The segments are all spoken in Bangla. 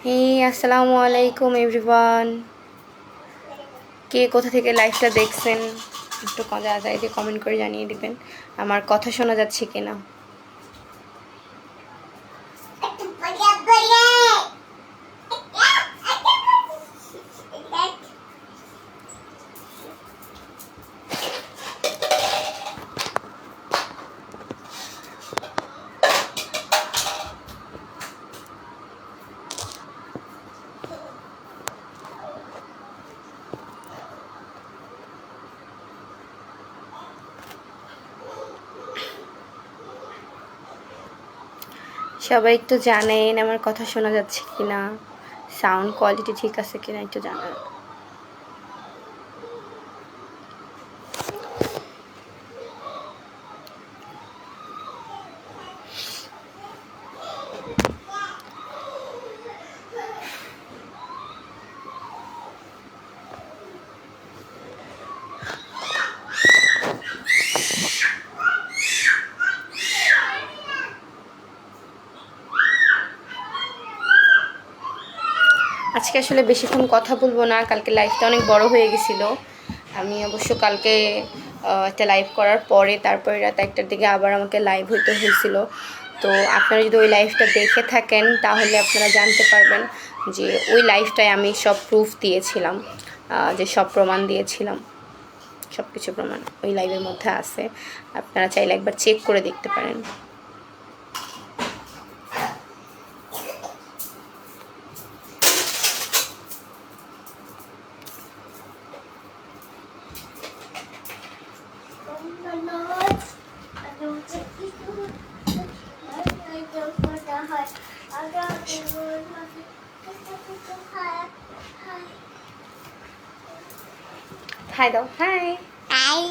আসসালামু আলাইকুম এভরিওয়ান। কে কোথা থেকে লাইভটা দেখছেন একটু তাড়াতাড়ি কমেন্ট করে জানিয়ে দিবেন আমার কথা শোনা যাচ্ছে কিনা। সবাই একটু জানেন আমার কথা শোনা যাচ্ছে কিনা, সাউন্ড কোয়ালিটি ঠিক আছে কিনা একটু জানান। আজকে আসলে বেশিক্ষণ কথা বলবো না, কালকে লাইভটা অনেক বড় হয়ে গেছিলো। আমি অবশ্য কালকে একটা লাইভ করার পরে তারপরে রাত 1টার দিকে আবার আমাকে লাইভ হইতে হয়েছিল। তো আপনারা যদি ওই লাইভটা দেখে থাকেন তাহলে আপনারা জানতে পারবেন যে ওই লাইভটায় আমি সব প্রুফ দিয়েছিলাম, যে সব প্রমাণ দিয়েছিলাম, সব কিছু প্রমাণ ওই লাইভের মধ্যে আছে। আপনারা চাইলে একবার চেক করে দেখতে পারেন। হাই দাও, হাই হাই।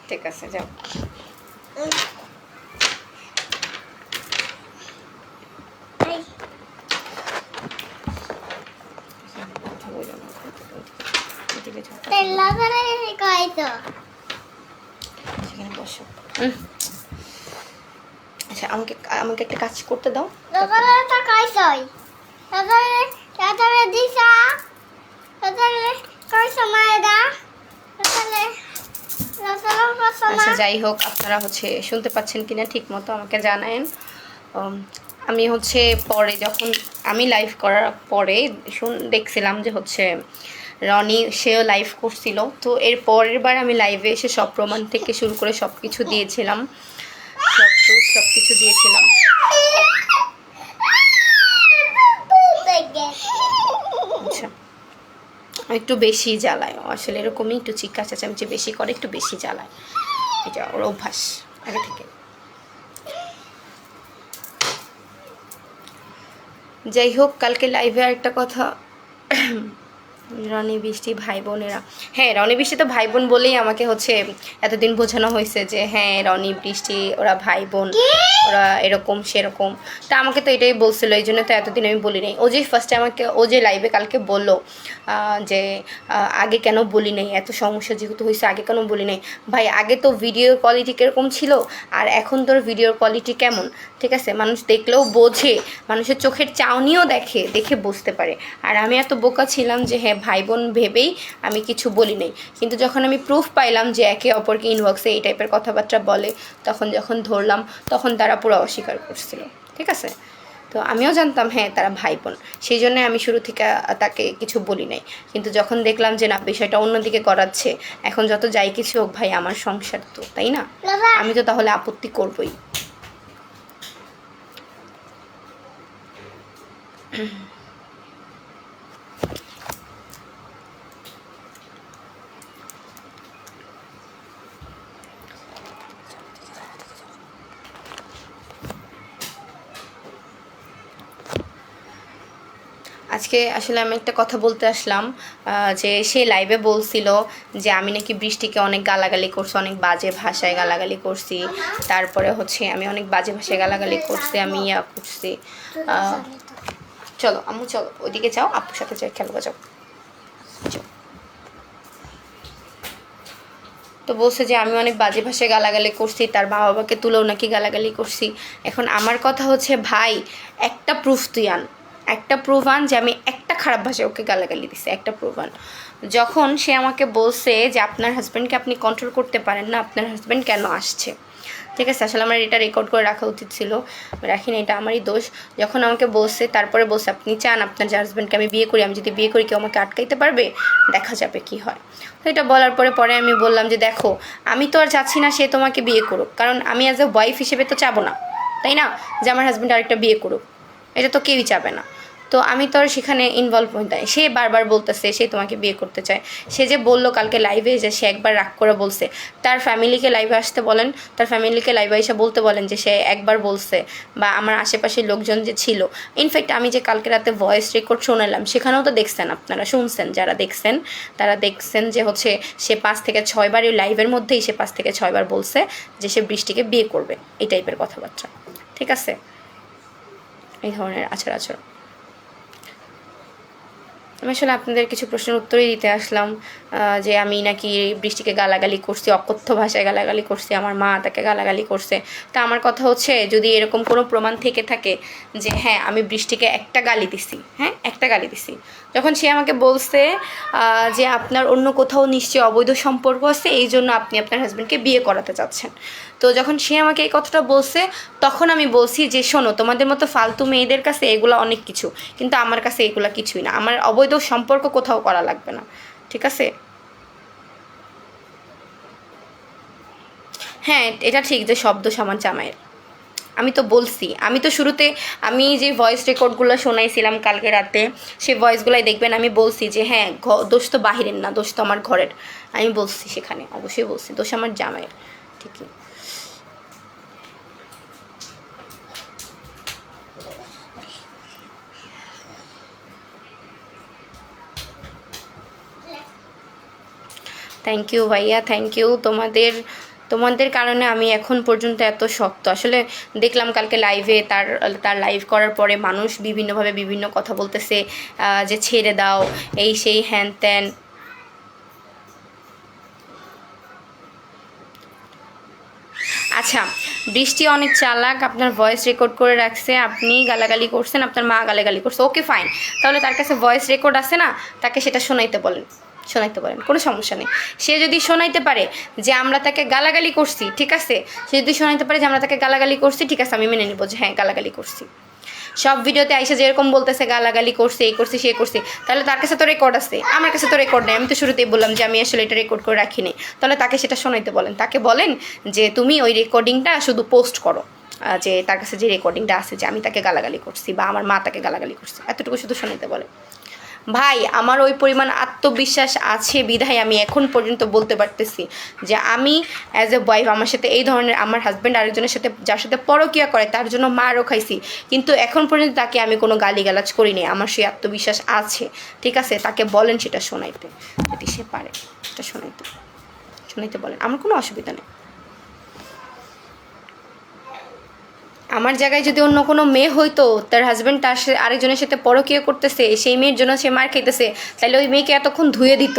ঠিক আছে, যাও। আচ্ছা, আমাকে আমাকে একটা কাজ করতে দাও। আচ্ছা, যাই হোক, আপনারা শুনতে পাচ্ছেন কিনা ঠিক মতো আমাকে জানায়েন। আমি পরে যখন আমি লাইভ করার পরে দেখছিলাম যে রনি সেও লাইভ করছিল। তো এর পরের বার আমি লাইভে এসে সব প্রমাণ থেকে শুরু করে সব কিছু দিয়েছিলাম, সব কিছু দিয়েছিলাম। আচ্ছা, একটু বেশি জ্বালায় আসলে, এরকমই একটু চিৎকার চেঁচামেচি বেশি করে, একটু বেশি জ্বালায়, এটা ওর অভ্যাস আগে থেকে। যাই হোক, কালকে লাইভে আরেকটা কথা, রনি বৃষ্টি ভাই বোনেরা, হ্যাঁ রনি বৃষ্টি তো ভাই বোন বলেই আমাকে এতদিন বোঝানো হয়েছে যে হ্যাঁ রনি বৃষ্টি ওরা ভাই বোন, ওরা এরকম সেরকম। তা আমাকে তো এটাই বলছিল, এই জন্য তো এতদিন আমি বলি নাই। ও যে ফার্স্টে আমাকে যে লাইভে কালকে বললো যে আগে কেন বলি নাই, এত সমস্যা যেহেতু হয়েছে আগে কেন বলি নাই। ভাই, আগে তো ভিডিওর কোয়ালিটি কীরকম ছিল আর এখন তোর ভিডিওর কোয়ালিটি কেমন, ঠিক আছে? মানুষ দেখলেও বোঝে, মানুষের চোখের চাউনিও দেখে বুঝতে পারে। আর আমি এত বোকা ছিলাম যে হ্যাঁ ভাই বোন ভেবেই আমি কিছু বলি নাই। কিন্তু যখন আমি প্রুফ পাইলাম যে একে অপরকে ইনবক্সে এই টাইপের কথাবার্তা বলে, যখন ধরলাম তখন তারা পুরো অস্বীকার করছিল, ঠিক আছে? তো আমিও জানতাম হ্যাঁ তারা ভাই বোন, সেই জন্য আমি শুরু থেকে তাকে কিছু বলি নাই। কিন্তু যখন দেখলাম যে না, বিষয়টা অন্যদিকে করাচ্ছে, এখন যত যাই কিছু হোক ভাই, আমার সংসার তো, তাই না? আমি তো তাহলে আপত্তি করবই। আজকে আসলে আমি একটা কথা বলতে আসলাম, যে সে লাইভে বলছিল যে আমি নাকি বৃষ্টিকে অনেক গালাগালি করছি, অনেক বাজে ভাষায় গালাগালি করছি, তারপরে আমি অনেক বাজে ভাষায় গালাগালি করছি, আমি ইয়া করছি। চলো আম্মু, চলো ওইদিকে যাও, আপুর সাথে যাই খেলবো, যাও। তো বলছে যে আমি অনেক বাজে ভাষায় গালাগালি করছি, তার মা বাবাকে তুলেও নাকি গালাগালি করছি। এখন আমার কথা হচ্ছে ভাই একটা প্রুফ তুই আন, একটা প্রুফ আন যে আমি একটা খারাপ ভাষায় ওকে গালাগালি দিছি, একটা প্রুফ আন। যখন সে আমাকে বলছে যে আপনার হাজব্যান্ডকে আপনি কন্ট্রোল করতে পারেন না, আপনার হাজব্যান্ড কেন আসছে, ঠিক আছে, আসলে আমার এটা রেকর্ড করে রাখা উচিত ছিল, রাখিনি, এটা আমারই দোষ। যখন আমাকে বলছে, তারপরে বলছে আপনি চান আপনার যে হাজব্যান্ডকে আমি বিয়ে করি, আমি যদি বিয়ে করি কেউ আমাকে আটকাইতে পারবে, দেখা যাবে কি হয়। তো এটা বলার পরে আমি বললাম যে দেখো আমি তো আর চাচ্ছি না সে তোমাকে বিয়ে করুক, কারণ আমি অ্যাজ এ ওয়াইফ হিসেবে তো চাবো না, তাই না, যে আমার হাজব্যান্ড আরেকটা বিয়ে করুক, এটা তো কেউই চাবে না। তো আমি তো আর সেখানে ইনভলভ হই নাই। সে বারবার বলতেছে সে তোমাকে বিয়ে করতে চায়। সে যে বললো কালকে লাইভে যে সে একবার রাগ করে বলছে, তার ফ্যামিলিকে লাইভে আসতে বলেন, তার ফ্যামিলিকে লাইভে এসে বলতে বলেন যে সে একবার বলছে, বা আমার আশেপাশের লোকজন যে ছিল, ইনফ্যাক্ট আমি যে কালকে রাতে ভয়েস রেকর্ড শোনালাম সেখানেও তো দেখছেন, আপনারা শুনছেন, যারা দেখছেন তারা দেখছেন যে হচ্ছে সে 5 থেকে 6 বার, এই লাইভের মধ্যেই সে 5 থেকে 6 বার বলছে যে সে বৃষ্টিকে বিয়ে করবে, এই টাইপের কথাবার্তা, ঠিক আছে, এই ধরনের আচার। আমি আসলে আপনাদের কিছু প্রশ্নের উত্তরই দিতে আসলাম, যে আমি নাকি বৃষ্টিকে গালাগালি করছি, অকথ্য ভাষায় গালাগালি করছি, আমার মা তাকে গালাগালি করছে। তা আমার কথা হচ্ছে যদি এরকম কোনো প্রমাণ থেকে থাকে যে হ্যাঁ আমি বৃষ্টিকে একটা গালি দিছি, হ্যাঁ একটা গালি দিছি, যখন সে আমাকে বলছে যে আপনার অন্য কোথাও নিশ্চয়ই অবৈধ সম্পর্ক আছে, এই জন্য আপনি আপনার হাজব্যান্ডকে বিয়ে করাতে চাচ্ছেন, তো যখন সে আমাকে এই কথাটা বলছে তখন আমি বলছি যে শোনো তোমাদের মতো ফালতু মেয়েদের কাছে এগুলো অনেক কিছু, কিন্তু আমার কাছে এগুলো কিছুই না, আমার অবৈধ সম্পর্ক কোথাও করা লাগবে না, ঠিক আছে। হ্যাঁ এটা ঠিক যে শব্দ সমান জামাইয়ের, আমি তো বলছি, আমি তো শুরুতে আমি যে ভয়েস রেকর্ডগুলো শোনাইছিলাম কালকে রাতে, সেই ভয়েসগুলাই দেখবেন আমি বলছি যে হ্যাঁ দোষ তো বাহিরের না, দোষ তো আমার ঘরের, আমি বলছি সেখানে, অবশ্যই বলছি দোষ আমার জামাইয়ের, ঠিকই। থ্যাংক ইউ ভাইয়া, থ্যাংক ইউ, তোমাদের কারণে আমি এখন পর্যন্ত এত শক্ত। আসলে দেখলাম কালকে লাইভে তার লাইভ করার পরে মানুষ বিভিন্নভাবে বিভিন্ন কথা বলতেছে, যে ছেড়ে দাও, এই সেই হ্যান ত্যান। আচ্ছা, বৃষ্টি অনেক চালাক, আপনার ভয়েস রেকর্ড করে রাখছে, আপনি গালাগালি করছেন, আপনার মা গালাগালি করছে, ওকে ফাইন, তাহলে তার কাছে ভয়েস রেকর্ড আছে না, তাকে সেটা শোনাইতে বলেন, কোনো সমস্যা নেই। সে যদি শোনাইতে পারে যে আমরা তাকে গালাগালি করছি, ঠিক আছে, সে যদি শোনাইতে পারে যে আমরা তাকে গালাগালি করছি, ঠিক আছে, আমি মেনে নিব যে হ্যাঁ গালাগালি করছি। সব ভিডিওতে আইসা যেরকম বলতেছে গালাগালি করছে, এই করছি সে করছি, তাহলে তার কাছে তো রেকর্ড আছে, আমার কাছে তো রেকর্ড নেই, আমি তো শুরুতেই বললাম যে আমি আসলে এটা রেকর্ড করে রাখিনি, তাহলে তাকে সেটা শোনাইতে বলেন, তাকে বলেন যে তুমি ওই রেকর্ডিংটা শুধু পোস্ট করো, যে তার কাছে যে রেকর্ডিংটা আছে যে আমি তাকে গালাগালি করছি বা আমার মা তাকে গালাগালি করছে, এতটুকু শুধু শোনাইতে বলে। ভাই আমার ওই পরিমাণ আত্মবিশ্বাস আছে বিধায় আমি এখন পর্যন্ত বলতে পারতেছি যে আমি অ্যাজ এ ওয়াইফ, আমার সাথে এই ধরনের, আমার হাজব্যান্ড আরেকজনের সাথে যার সাথে পরকীয়া করে তার জন্য মারও খাইছি, কিন্তু এখন পর্যন্ত তাকে আমি কোনো গালিগালাজ করিনি, আমার সেই আত্মবিশ্বাস আছে, ঠিক আছে, তাকে বলেন সেটা শোনাইতে, যদি সে পারে সেটা শোনাইতে বলেন, আমার কোনো অসুবিধা নেই। আমার জায়গায় যদি অন্য কোনো মেয়ে হইতো, তার হাজব্যান্ড তার আরেকজনের সাথে পরকীয়া করতেছে, সেই মেয়ের জন্য সে মার খাইতেছে, তাহলে ওই মেয়েকে এতক্ষণ ধুয়ে দিত,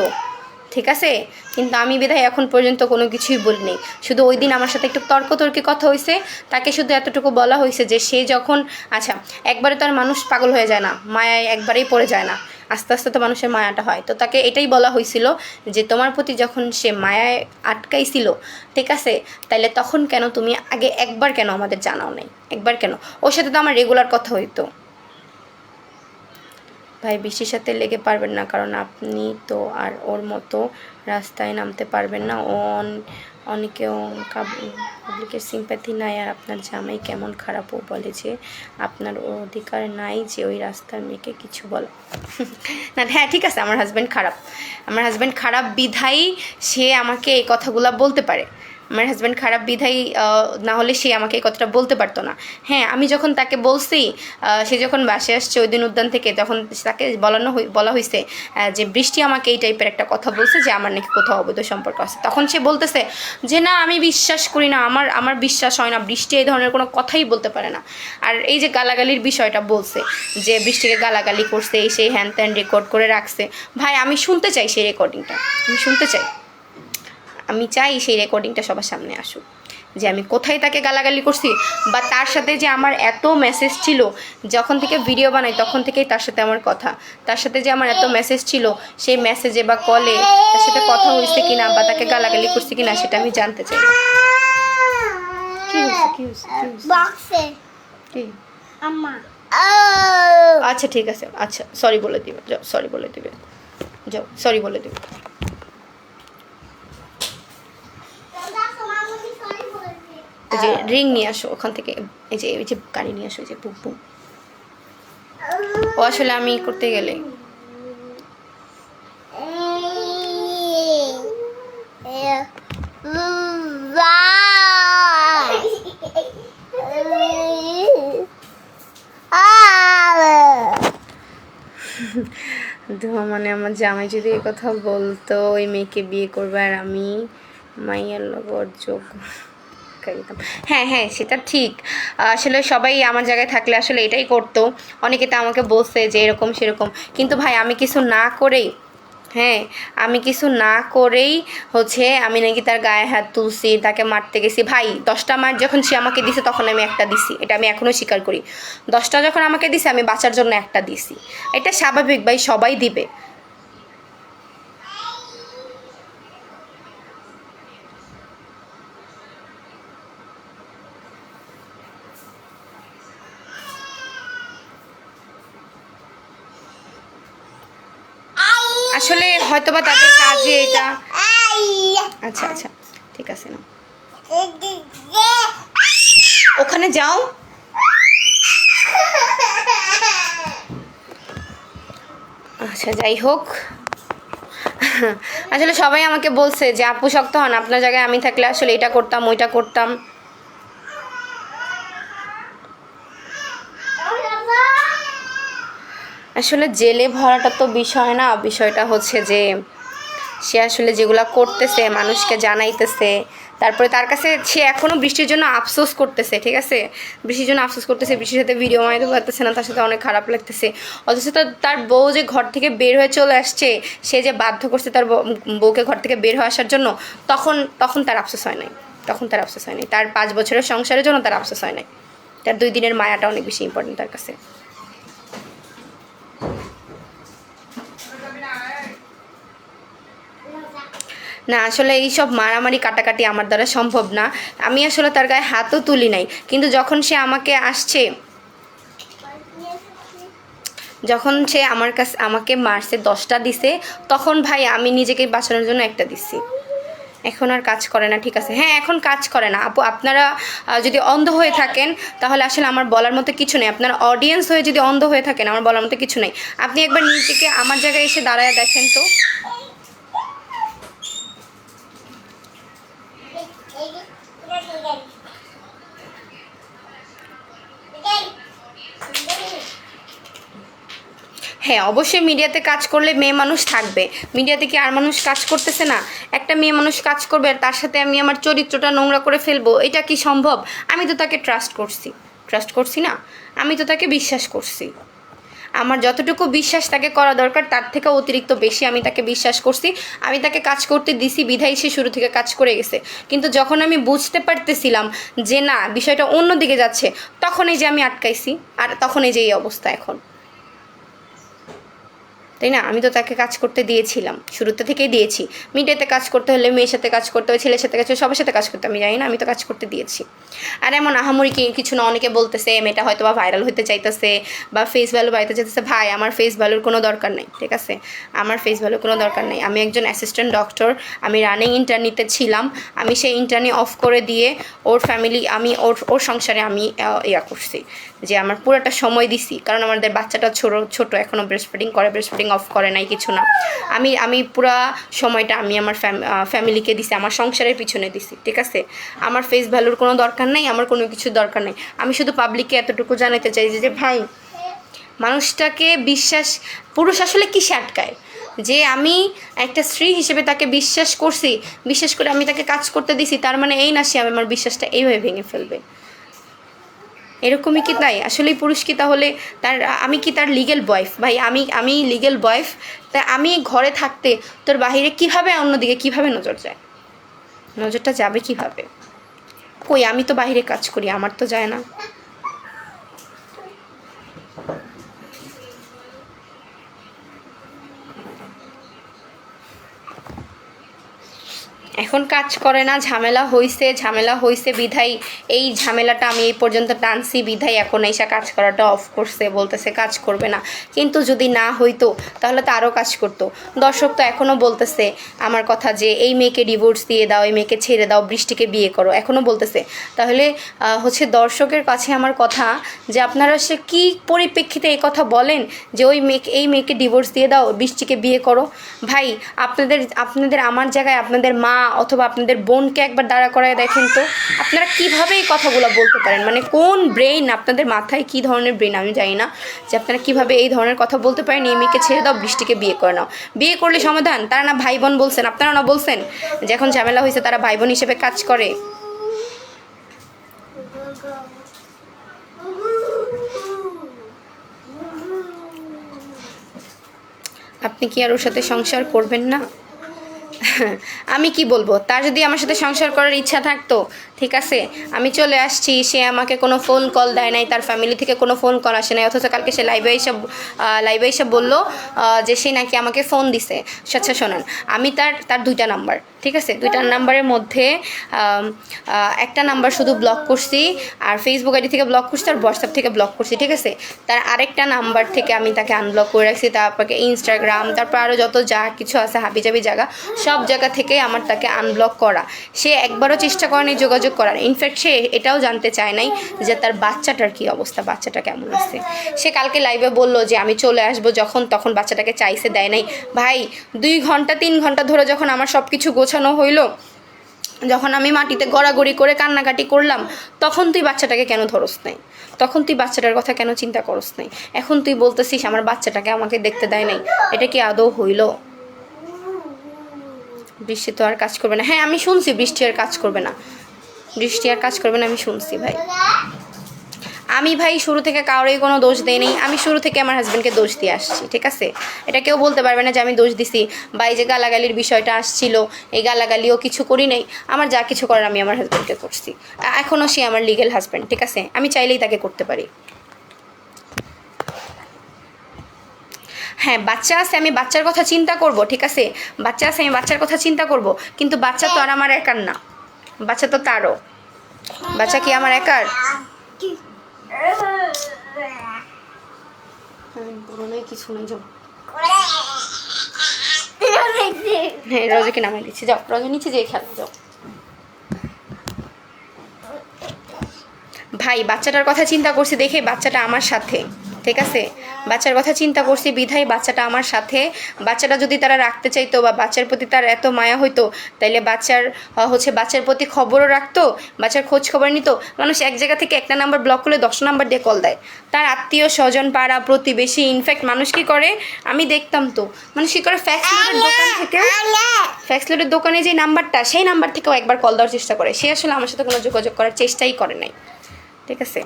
ঠিক আছে, কিন্তু আমি বিধায় এখন পর্যন্ত কোনো কিছুই বলিনি। শুধু ওই দিন আমার সাথে একটু তর্কি কথা হয়েছে, তাকে শুধু এতটুকু বলা হয়েছে যে সে যখন, আচ্ছা একবারে তো আর মানুষ পাগল হয়ে যায় না, মায়ায় একবারেই পড়ে যায় না, আস্তে আস্তে তো মানুষের মায়াটা হয়, তো তাকে এটাই বলা হয়েছিল যে তোমার প্রতি যখন সে মায়ায় আটকাইছিল, ঠিক আছে, তাইলে তখন কেন তুমি আগে একবার কেন আমাদের জানাও নাই, একবার কেন, ওর সাথে তো আমার রেগুলার কথা হইতো। ভাই বৃষ্টির সাথে লেগে পারবেন না, কারণ আপনি তো আর ওর মতো রাস্তায় নামতে পারবেন না, ও অনেকেও পাবলিকের সিম্প্যাথি নাই, আর আপনার জামাই কেমন খারাপ, ও বলে যে আপনার অধিকার নাই যে ওই রাস্তার মেয়েকে কিছু বলো। না হ্যাঁ ঠিক আছে, আমার হাজব্যান্ড খারাপ বিধাই সে আমাকে এই কথাগুলো বলতে পারে, আমার হাজব্যান্ড খারাপ বিধাই না হলে সে আমাকে এই কথাটা বলতে পারতো না। হ্যাঁ আমি যখন তাকে বলছি, সে যখন বাসে আসছে ওই দিন উদ্যান থেকে, তখন তাকে বলা হয়েছে যে বৃষ্টি আমাকে এই টাইপের একটা কথা বলছে যে আমার নাকি কোথাও অবৈধ সম্পর্ক আছে, তখন সে বলতেছে যে না আমি বিশ্বাস করি না, আমার বিশ্বাস হয় না, বৃষ্টি এই ধরনের কোনো কথাই বলতে পারে না। আর এই যে গালাগালির বিষয়টা বলছে যে বৃষ্টিকে গালাগালি করছে, এই সেই হ্যান ত্যান রেকর্ড করে রাখছে, ভাই আমি শুনতে চাই সেই রেকর্ডিংটা, আমি শুনতে চাই। আমি চাই সেই রেকর্ডিংটা সবার সামনে আসুক, যে আমি কোথায় তাকে গালাগালি করছি, বা তার সাথে যে আমার এত মেসেজ ছিল, যখন থেকে ভিডিও বানাই তখন থেকেই তার সাথে আমার কথা, তার সাথে যে আমার এত মেসেজ ছিল, সেই মেসেজে বা কলে তার সাথে কথা হয়েছে কিনা বা তাকে গালাগালি করছে কিনা সেটা আমি জানতে চাই। আচ্ছা ঠিক আছে, আচ্ছা সরি বলে দিবে, যাও সরি বলে দিবে, যাও সরি বলে দিবে। এই যে রিং নিয়ে আসো ওখান থেকে, এই যে গাড়ি নিয়ে আসো, এই যে বুম বুম। ও আসলে আমি করতে গেলে মানে আমার জামাই যদি এই কথা বলতো ওই মেয়েকে বিয়ে করবে আর আমি মাইয়ার লগর যোগ্য। হ্যাঁ হ্যাঁ সেটা ঠিক, আসলে সবাই আমার জায়গায় থাকলে আসলে এটাই করতো। অনেকে তো আমাকে বলছে যে এরকম সেরকম, কিন্তু ভাই আমি কিছু না করেই, হ্যাঁ আমি কিছু না করেই হচ্ছে আমি নাকি তার গায়ে হাত তুলছি, তাকে মারতে গেছি। ভাই 10টা মার যখন সে আমাকে দিছে তখন আমি একটা দিছি, এটা আমি এখনও স্বীকার করি। 10টা যখন আমাকে দিছে আমি বাঁচার জন্য একটা দিছি, এটা স্বাভাবিক ভাই, সবাই দিবে। আসলে হয়তোবা তাদের কাজে এটা। আচ্ছা আচ্ছা ঠিক আছে না, ওখানে যাও। আচ্ছা যাই হোক, আসলে সবাই আমাকে বলছে যে আপু শক্ত হন, আপনার জায়গায় আমি থাকলে আসলে এটা করতাম ওইটা করতাম। আসলে জেলে ভরাটা তো বিষয় না, বিষয়টা হচ্ছে যে সে আসলে যেগুলো করতেছে মানুষকে জানাইতেছে, তারপরে তার কাছে সে এখনও বৃষ্টির জন্য আফসোস করতেছে, ঠিক আছে, বৃষ্টির জন্য আফসোস করতেছে, বৃষ্টির সাথে ভিডিও বানাইতে পারতেছে না, তার সাথে অনেক খারাপ লাগতেছে। অথচ তার বউ যে ঘর থেকে বের হয়ে চলে আসছে, সে যে বাধ্য করছে তার বউকে ঘর থেকে বের হয়ে আসার জন্য, তখন তার আফসোস হয় নাই, তখন তার আফসোস হয় নাই, তার 5 বছরের সংসারের জন্য তার আফসোস হয় নাই, তার 2 দিনের মায়াটা অনেক বেশি ইম্পর্টেন্ট তার কাছে। না আসলে এইসব মারামারি কাটাকাটি আমার দ্বারা সম্ভব না, আমি আসলে তার গায়ে হাতও তুলি নাই, কিন্তু যখন সে আমাকে আসছে, যখন সে আমাকে মারছে 10টা দিছে, তখন ভাই আমি নিজেকে বাঁচানোর জন্য একটা দিচ্ছি। এখন আর কাজ করে না, ঠিক আছে, হ্যাঁ এখন কাজ করে না। আপু আপনারা যদি অন্ধ হয়ে থাকেন তাহলে আসলে আমার বলার মতো কিছু নেই, আপনারা অডিয়েন্স হয়ে যদি অন্ধ হয়ে থাকেন আমার বলার মতো কিছু নেই। আপনি একবার নিজেকে আমার জায়গায় এসে দাঁড়ায় দেখেন তো। হ্যাঁ অবশ্যই মিডিয়াতে কাজ করলে মেয়ে মানুষ থাকবে, মিডিয়াতে কি আর মানুষ কাজ করতেছে না? একটা মেয়ে মানুষ কাজ করবে আর তার সাথে আমি আমার চরিত্রটা নোংরা করে ফেলবো, এটা কি সম্ভব? আমি তো তাকে ট্রাস্ট করছি না, আমি তো তাকে বিশ্বাস করছি। আমার যতটুকু বিশ্বাস তাকে করা দরকার তার থেকে অতিরিক্ত বেশি আমি তাকে বিশ্বাস করছি, আমি তাকে কাজ করতে দিছি বিধায় সে শুরু থেকে কাজ করে গেছে। কিন্তু যখন আমি বুঝতে পারতেছিলাম যে না বিষয়টা অন্যদিকে যাচ্ছে, তখন এই যে আমি আটকাইছি, আর তখন এই যে এই অবস্থা এখন, তাই না? আমি তো তাকে কাজ করতে দিয়েছিলাম, শুরুতে থেকেই দিয়েছি। মিডিয়াতে কাজ করতে হলে মেয়ের সাথে কাজ করতে হয়, ছেলের সাথে কাজ করতে, সবার সাথে কাজ করতে আমি জানি না, আমি তো কাজ করতে দিয়েছি। আর এমন আহামরি কিছু না, অনেকে বলতেছে মেয়েটা হয়তো বা ভাইরাল হতে চাইতেছে বা ফেস ভ্যালু বাড়াতে চাইতেছে। ভাই আমার ফেস ভ্যালুর কোনো দরকার নেই, ঠিক আছে, আমার ফেস ভ্যালুর কোনো দরকার নেই। আমি একজন অ্যাসিস্ট্যান্ট ডক্টর, আমি রানিং ইন্টার্নিতে ছিলাম, আমি সেই ইন্টার্নি অফ করে দিয়ে ওর ফ্যামিলি, আমি ওর সংসারে আমি ইয়া করছি, যে আমার পুরোটা সময় দিছি, কারণ আমাদের বাচ্চাটা ছোট এখনও ব্রেস্ট ফিডিং করে, ব্রেস্ট ফিডিং অফ করে নাই কিছু না, আমি পুরো সময়টা আমি আমার ফ্যামিলিকে দিছি, আমার সংসারের পিছনে দিছি, ঠিক আছে। আমার ফেস ভ্যালুর কোনো দরকার নেই, আমার কোনো কিছুর দরকার নেই। আমি শুধু পাবলিককে এতটুকু জানাতে চাই যে ভাই মানুষটাকে বিশ্বাস, পুরুষ আসলে কিসে আটকায়, যে আমি একটা স্ত্রী হিসেবে তাকে বিশ্বাস করছি, বিশ্বাস করে আমি তাকে কাজ করতে দিছি, তার মানে এই না সে আমার বিশ্বাসটা এইভাবে ভেঙে ফেলবে। এরকমই কি তাই? আসলেই পুরুষ কি তাহলে আমি কি তার লিগেল ওয়াইফ? ভাই আমি লিগেল ওয়াইফ, তাই আমি ঘরে থাকতে তোর বাহিরে কিভাবে অন্যদিকে কিভাবে নজর যায়? নজরটা যাবে কিভাবে? কই, আমি তো বাইরে কাজ করি, আমার তো যায় না। এখন কাজ করে না, ঝামেলা হইছে বিধাই এই ঝামেলাটা আমি এই পর্যন্ত টানছি বিধাই এখন এসে কাজ করাটা অফ করছে, বলতেছে কাজ করবে না। কিন্তু যদি না হইতো তাহলে তো আরও কাজ করতো। দর্শক তো এখনও বলতেছে আমার কথা যে এই মেয়েকে ডিভোর্স দিয়ে দাও, এই মেয়েকে ছেড়ে দাও, বৃষ্টিকে বিয়ে করো, এখনও বলতেছে। তাহলে হচ্ছে দর্শকের কাছে আমার কথা যে আপনারা সে কী পরিপ্রেক্ষিতে এই কথা বলেন যে এই মেয়েকে ডিভোর্স দিয়ে দাও, বৃষ্টিকে বিয়ে করো? ভাই আপনাদের আমার জায়গায় আপনাদের মা অথবা আপনাদের বোনকে একবার দাঁড়া করায় দেখেন তো, আপনারা কিভাবে এই কথাগুলো বলতে পারেন? মানে কোন ব্রেন আপনাদের মাথায়, কী ধরনের ব্রেন আমি জানি না, যে আপনারা কিভাবে এই ধরনের কথা বলতে পারেন এই মেয়েকে ছেড়ে দাও, বৃষ্টিকে বিয়ে করে নাও। বিয়ে করলে সমাধান? তারা না ভাই বোন বলছেন, আপনারা না বলছেন যে এখন ঝামেলা হয়েছে তারা ভাই বোন হিসেবে কাজ করে? আপনি কি আর ওর সাথে সংসার করবেন না? আমি কি বলবো, তার যদি আমার সাথে সংসার করার ইচ্ছা থাকতো ঠিক আছে আমি চলে আসছি, সে আমাকে কোনো ফোন কল দেয় নাই, তার ফ্যামিলি থেকে কোনো ফোন কল আসে নাই, অথচ কালকে সে লাইভে এসে বললো যে সে নাকি আমাকে ফোন দিছে। আচ্ছা শোনেন, আমি তার দুইটা নাম্বার, ঠিক আছে, দুইটা নাম্বারের মধ্যে একটা নাম্বার শুধু ব্লক করছি, আর ফেসবুক আইডি থেকে ব্লক করছি, আর হোয়াটসঅ্যাপ থেকে ব্লক করছি, ঠিক আছে। তার আরেকটা নাম্বার থেকে আমি তাকে আনব্লক করে রাখছি, তারপরে ইনস্টাগ্রাম, তারপর আরও যত যা কিছু আছে হাবিজাবি জায়গা, সব জায়গা থেকে আমার তাকে আনব্লক করা। সে একবারও চেষ্টা করেনি যোগাযোগ করার, ইনফ্যাক্ট সে এটাও জানতে চায় নাই যে তার বাচ্চাটার কী অবস্থা, বাচ্চাটা কেমন আছে। সে কালকে লাইভে বললো যে আমি চলে আসবো যখন তখন বাচ্চাটাকে চাইছে, দেয় নাই। ভাই 2 ঘন্টা 3 ঘন্টা ধরে যখন আমার সব কিছু গোছানো হইলো, যখন আমি মাটিতে গড়াগড়ি করে কান্নাকাটি করলাম, তখন তুই বাচ্চাটাকে কেন ধরস নাই? তখন তুই বাচ্চাটার কথা কেন চিন্তা করস নাই? এখন তুই বলতেছিস আমার বাচ্চাটাকে আমাকে দেখতে দেয় নাই। এটা কি আদৌ হইল? বৃষ্টি তো আর কাজ করবে না। হ্যাঁ আমি শুনছি বৃষ্টি আর কাজ করবে না, বৃষ্টি আর কাজ করবে না, আমি শুনছি ভাই। আমি ভাই শুরু থেকে কারোরই কোনো দোষ দেই নেই, আমি শুরু থেকে আমার হাজব্যান্ডকে দোষ দিয়ে আসছি, ঠিক আছে। এটা কেউ বলতে পারবে না যে আমি দোষ দিছি, বা এই যে গালাগালির বিষয়টা আসছিল, এই গালাগালিও কিছু করি নাই, আমার যা কিছু করার আমি আমার হাজব্যান্ডকে করছি। এখনও সে আমার লিগেল হাজব্যান্ড, ঠিক আছে, আমি চাইলেই তাকে করতে পারি। হ্যাঁ বাচ্চা আছে, আমি বাচ্চার কথা চিন্তা করব, ঠিক আছে, বাচ্চা আছে, আমি বাচ্চার কথা চিন্তা করব, কিন্তু বাচ্চা তো আর আমার একার না, বাচ্চা তো তারও। বাচ্চা কি আমার একার? কিছু নেই, যাও। হ্যাঁ রোজাকে নামাই দিচ্ছি, যাও রোজা নিচে যেয়ে খেলো, যাও। ভাই বাচ্চাটার কথা চিন্তা করছি দেখে বাচ্চাটা আমার সাথে, ঠিক আছে, বাচ্চার কথা চিন্তা করছি বিধাই বাচ্চাটা আমার সাথে। বাচ্চাটা যদি তারা রাখতে চাইতো বা বাচ্চার প্রতি তার এত মায়া হইতো, তাইলে বাচ্চার প্রতি খবরও রাখতো, বাচ্চার খোঁজ খবর নিত। মানুষ এক জায়গা থেকে একটা নাম্বার ব্লক করলে 10 নাম্বার দিয়ে কল দেয়, তার আত্মীয় স্বজন, পাড়া প্রতিবেশী। ইনফ্যাক্ট মানুষ কি করে আমি দেখতাম তো, মানুষ কি করে ফ্যাক্সলোডের দোকানে যে নাম্বারটা, সেই নাম্বার থেকেও একবার কল দেওয়ার চেষ্টা করে। সে আসলে আমার সাথে কোনো যোগাযোগ করার চেষ্টাই করে নাই, ঠিক আছে।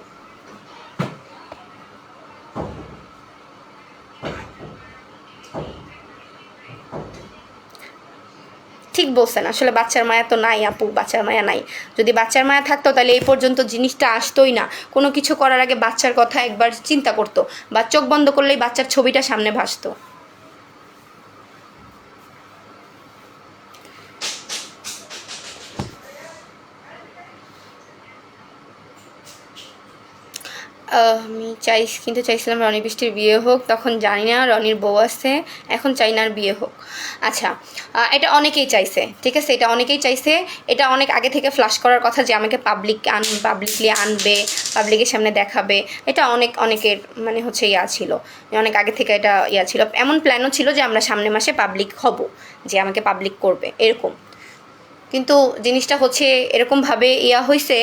ঠিক বলছেন, আসলে বাচ্চার মায়া তো নাই আপু, বাচ্চার মায়া নাই। যদি বাচ্চার মায়া থাকতো তাহলে এই পর্যন্ত জিনিসটা আসতোই না। কোনো কিছু করার আগে বাচ্চার কথা একবার চিন্তা করতো, বা চোখ বন্ধ করলেই বাচ্চার ছবিটা সামনে ভাসতো। আমি চাইছিলাম রনি বৃষ্টির বিয়ে হোক, তখন জানি না রনির বউ আছে, এখন চাই না আর বিয়ে হোক। আচ্ছা এটা অনেকেই চাইছে, ঠিক আছে, এটা অনেকেই চাইছে, এটা অনেক আগে থেকে ফ্লাশ করার কথা যে আমাকে পাবলিকলি আনবে, পাবলিকের সামনে দেখাবে। এটা অনেকের মানে হচ্ছে ছিল, অনেক আগে থেকে এটা ছিল, এমন প্ল্যানও ছিল যে আমরা সামনের মাসে পাবলিক হব, যে আমাকে পাবলিক করবে এরকম। কিন্তু জিনিসটা হচ্ছে এরকমভাবে হয়েছে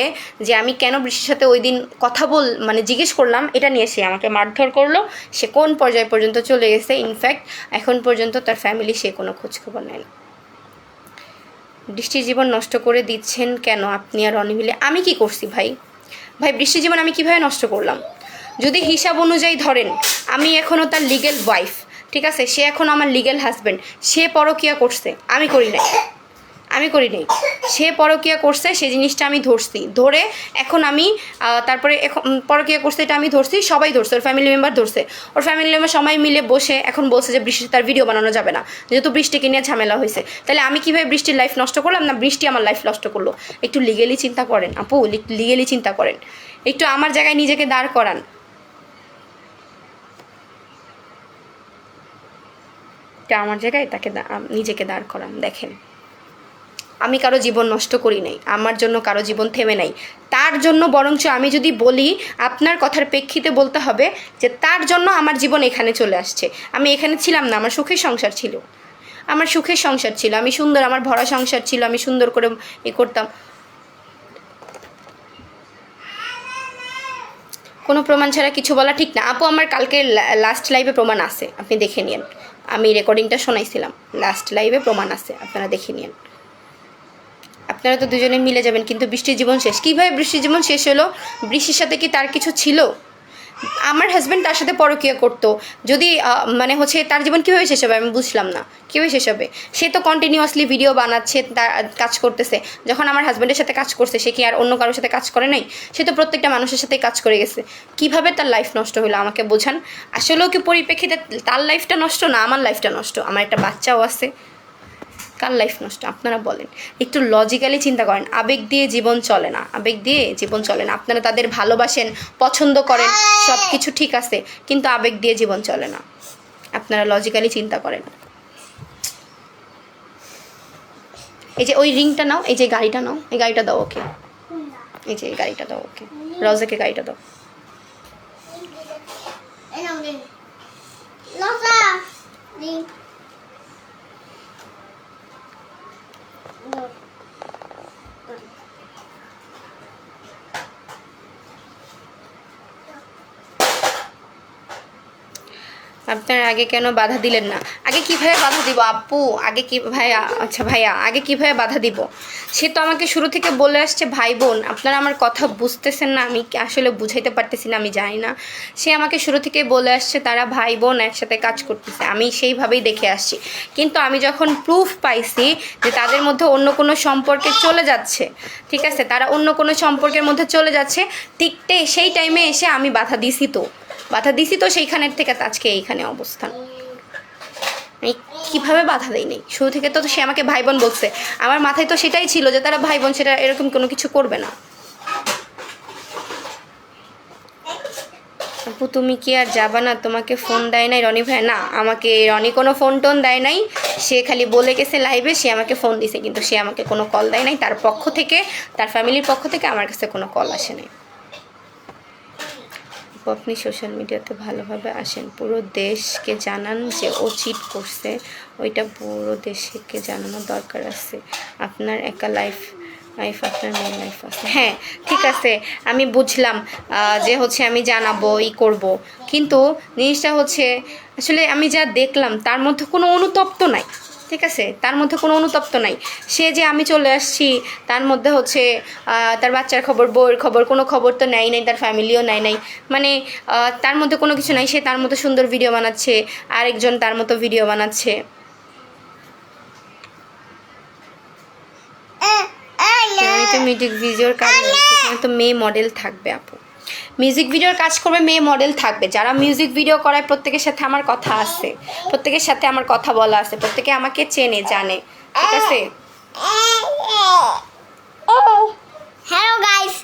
যে আমি কেন বৃষ্টির সাথে ওই দিন কথা মানে জিজ্ঞেস করলাম, এটা নিয়ে সে আমাকে মারধর করলো। সে কোন পর্যায় পর্যন্ত চলে গেছে, ইনফ্যাক্ট এখন পর্যন্ত তার ফ্যামিলি সে কোনো খোঁজখবর নেয় না। বৃষ্টির জীবন নষ্ট করে দিচ্ছেন কেন আপনি আর রনি মিলে? আমি কি করছি ভাই? বৃষ্টির জীবন আমি কিভাবে নষ্ট করলাম? যদি হিসাব অনুযায়ী ধরেন আমি এখনও তার লিগেল ওয়াইফ, ঠিক আছে, সে এখন আমার লিগেল হাজব্যান্ড, সে পরকিয়া করছে, আমি করি নাই। আমি করি নাই। সে পরকীয়া করছে, সেই জিনিসটা আমি ধরছি, ধরে এখন আমি তারপরে এখন পরকীয়া করছে এটা আমি ধরছি, সবাই ধরছে, ওর ফ্যামিলি মেম্বার ধরছে, ওর ফ্যামিলি মেম্বার সবাই মিলে বসে এখন বলছে যে বৃষ্টি তার ভিডিও বানানো যাবে না, যেহেতু বৃষ্টিকে নিয়ে ঝামেলা হয়েছে। তাহলে আমি কীভাবে বৃষ্টির লাইফ নষ্ট করলাম, না বৃষ্টি আমার লাইফ নষ্ট করলো? একটু লিগেলি চিন্তা করেন আপু, লিগেলি চিন্তা করেন, একটু আমার জায়গায় নিজেকে দাঁড় করান। আমার জায়গায় তাকে নিজেকে দাঁড় করান। দেখেন, আমি কারো জীবন নষ্ট করি নাই, আমার জন্য কারো জীবন থেমে নাই। তার জন্য বরঞ্চ আমি যদি বলি, আপনার কথার প্রেক্ষিতে বলতে হবে যে তার জন্য আমার জীবন এখানে চলে আসছে। আমি এখানে ছিলাম না, আমার সুখের সংসার ছিল, আমার সুখের সংসার ছিল, আমি সুন্দর, আমার ভরা সংসার ছিল, আমি সুন্দর করে করতাম। কোনো প্রমাণ ছাড়া কিছু বলা ঠিক না আপু। আমার কালকে লাস্ট লাইভে প্রমাণ আছে, আপনি দেখে নিন। আমি রেকর্ডিংটা শোনাইছিলাম, লাস্ট লাইভে প্রমাণ আছে, আপনারা দেখে নিন। আপনারা তো দুজনে মিলে যাবেন, কিন্তু বৃষ্টির জীবন শেষ কীভাবে? বৃষ্টির জীবন শেষ হলো, বৃষ্টির সাথে কি তার কিছু ছিল? আমার হাজব্যান্ড তার সাথে পরকীয়া করতো, যদি মানে হচ্ছে তার জীবন কীভাবে শেষ হবে আমি বুঝলাম না, কীভাবে শেষ হবে? সে তো কন্টিনিউয়াসলি ভিডিও বানাচ্ছে, তার কাজ করতেছে। যখন আমার হাজব্যান্ডের সাথে কাজ করছে, সে কি আর অন্য কারোর সাথে কাজ করে নাই? সে তো প্রত্যেকটা মানুষের সাথে কাজ করে গেছে। কীভাবে তার লাইফ নষ্ট হলো আমাকে বোঝান। আসলেও কি পরিপ্রেক্ষিতে তার লাইফটা নষ্ট, না আমার লাইফটা নষ্ট? আমার একটা বাচ্চাও আছে, কার লাইফ নষ্ট আপনারা বলেন? একটু লজিক্যালি চিন্তা করেন। আবেগ দিয়ে জীবন চলে না, আবেগ দিয়ে জীবন চলে না। আপনারা তাদের ভালোবাসেন, পছন্দ করেন, সব কিছু ঠিক আছে, কিন্তু আবেগ দিয়ে জীবন চলে না। আপনারা লজিক্যালি চিন্তা করেন। এই যে ওই রিংটা নাও, এই যে গাড়িটা নাও, এই গাড়িটা দাও ওকে, এই যে এই গাড়িটা দাও ওকে, রোজাকে গাড়িটা দাও। আপনার আগে কেন বাধা দিলেন না? আগে কীভাবে বাধা দিব আপু? আগে কি ভাইয়া, আচ্ছা ভাইয়া, আগে কীভাবে বাধা দিব? সে তো আমাকে শুরু থেকে বলে আসছে ভাই বোন। আপনারা আমার কথা বুঝতেছেন না, আমি আসলে বুঝাইতে পারতেছি না, আমি জানি না। সে আমাকে শুরু থেকে বলে আসছে তারা ভাই বোন একসাথে কাজ করতেছে, আমি সেইভাবেই দেখে আসছি। কিন্তু আমি যখন প্রুফ পাইছি যে তাদের মধ্যে অন্য কোনো সম্পর্কে চলে যাচ্ছে, ঠিক আছে, তারা অন্য কোনো সম্পর্কের মধ্যে চলে যাচ্ছে, ঠিক সেই টাইমে এসে আমি বাধা দিছি, তো সেইখানের থেকে আজকে এইখানে অবস্থান। আমি কীভাবে বাধা দেই নেই? শুরু থেকে তো সে আমাকে ভাই বোন বলছে, আমার মাথায় তো সেটাই ছিল যে তারা ভাই বোন, সেটা এরকম কোনো কিছু করবে না। আপু তুমি কি আর যাবা না? তোমাকে ফোন দেয় নাই রনি ভাই? না, আমাকে রনি কোনো ফোন টোন দেয় নাই। সে খালি বলে গেছে লাইভে সে আমাকে ফোন দিছে, কিন্তু সে আমাকে কোনো কল দেয় নাই। তার পক্ষ থেকে, তার ফ্যামিলির পক্ষ থেকে আমার কাছে কোনো কল আসে নাই। আপনি সোশ্যাল মিডিয়াতে ভালোভাবে আসেন, পুরো দেশকে জানান যে ও চিট করছে, ওইটা পুরো দেশকে জানানোর দরকার আছে। আপনার একা লাইফ আপনার মেয়ের লাইফ আছে। হ্যাঁ ঠিক আছে, আমি বুঝলাম যে হচ্ছে আমি জানাবো, করব, কিন্তু জিনিসটা হচ্ছে আসলে আমি যা দেখলাম তার মধ্যে কোনো অনুতপ্ত নাই, ঠিক আছে, তার মধ্যে কোনো অনুতপ্ত নাই। সে যে আমি চলে আসছি তার মধ্যে হচ্ছে তার বাচ্চার খবর, বউয়ের খবর, কোনো খবর তো নেয় নাই, তার ফ্যামিলিও নেয় নাই, মানে তার মধ্যে কোনো কিছু নাই। সে তার মতো সুন্দর ভিডিও বানাচ্ছে, আরেকজন তার মতো ভিডিও বানাচ্ছে। আমি তো মিউজিক ভিডিওর কাজ, সেখানে তো মেয়ে মডেল থাকবে আপু, মিউজিক ভিডিওর কাজ করবে, মেয়ে মডেল থাকবে। যারা মিউজিক ভিডিও করায় প্রত্যেকের সাথে আমার কথা আছে, প্রত্যেকের সাথে আমার কথা বলা আছে, প্রত্যেকে আমাকে চেনে জানে, ঠিক আছে। হ্যালো গাইস,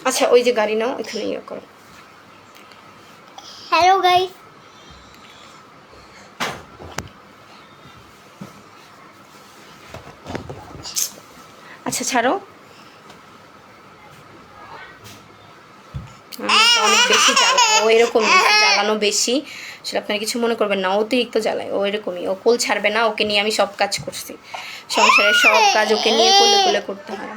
আচ্ছা ওই যে গাড়ি নাও, এখানে ইয়ে করো। হ্যালো গাইস, আচ্ছা ছাড়ো, অনেক বেশি জ্বালায় ও, এরকম জ্বালানো বেশি, সেটা আপনারা কিছু মনে করবেন না, অতিরিক্ত জ্বালায় ও, এরকমই। ও কোল ছাড়বে না, ওকে নিয়ে আমি সব কাজ করছি, সংসারের সব কাজ ওকে নিয়ে কোলে কোলে করতে হয়।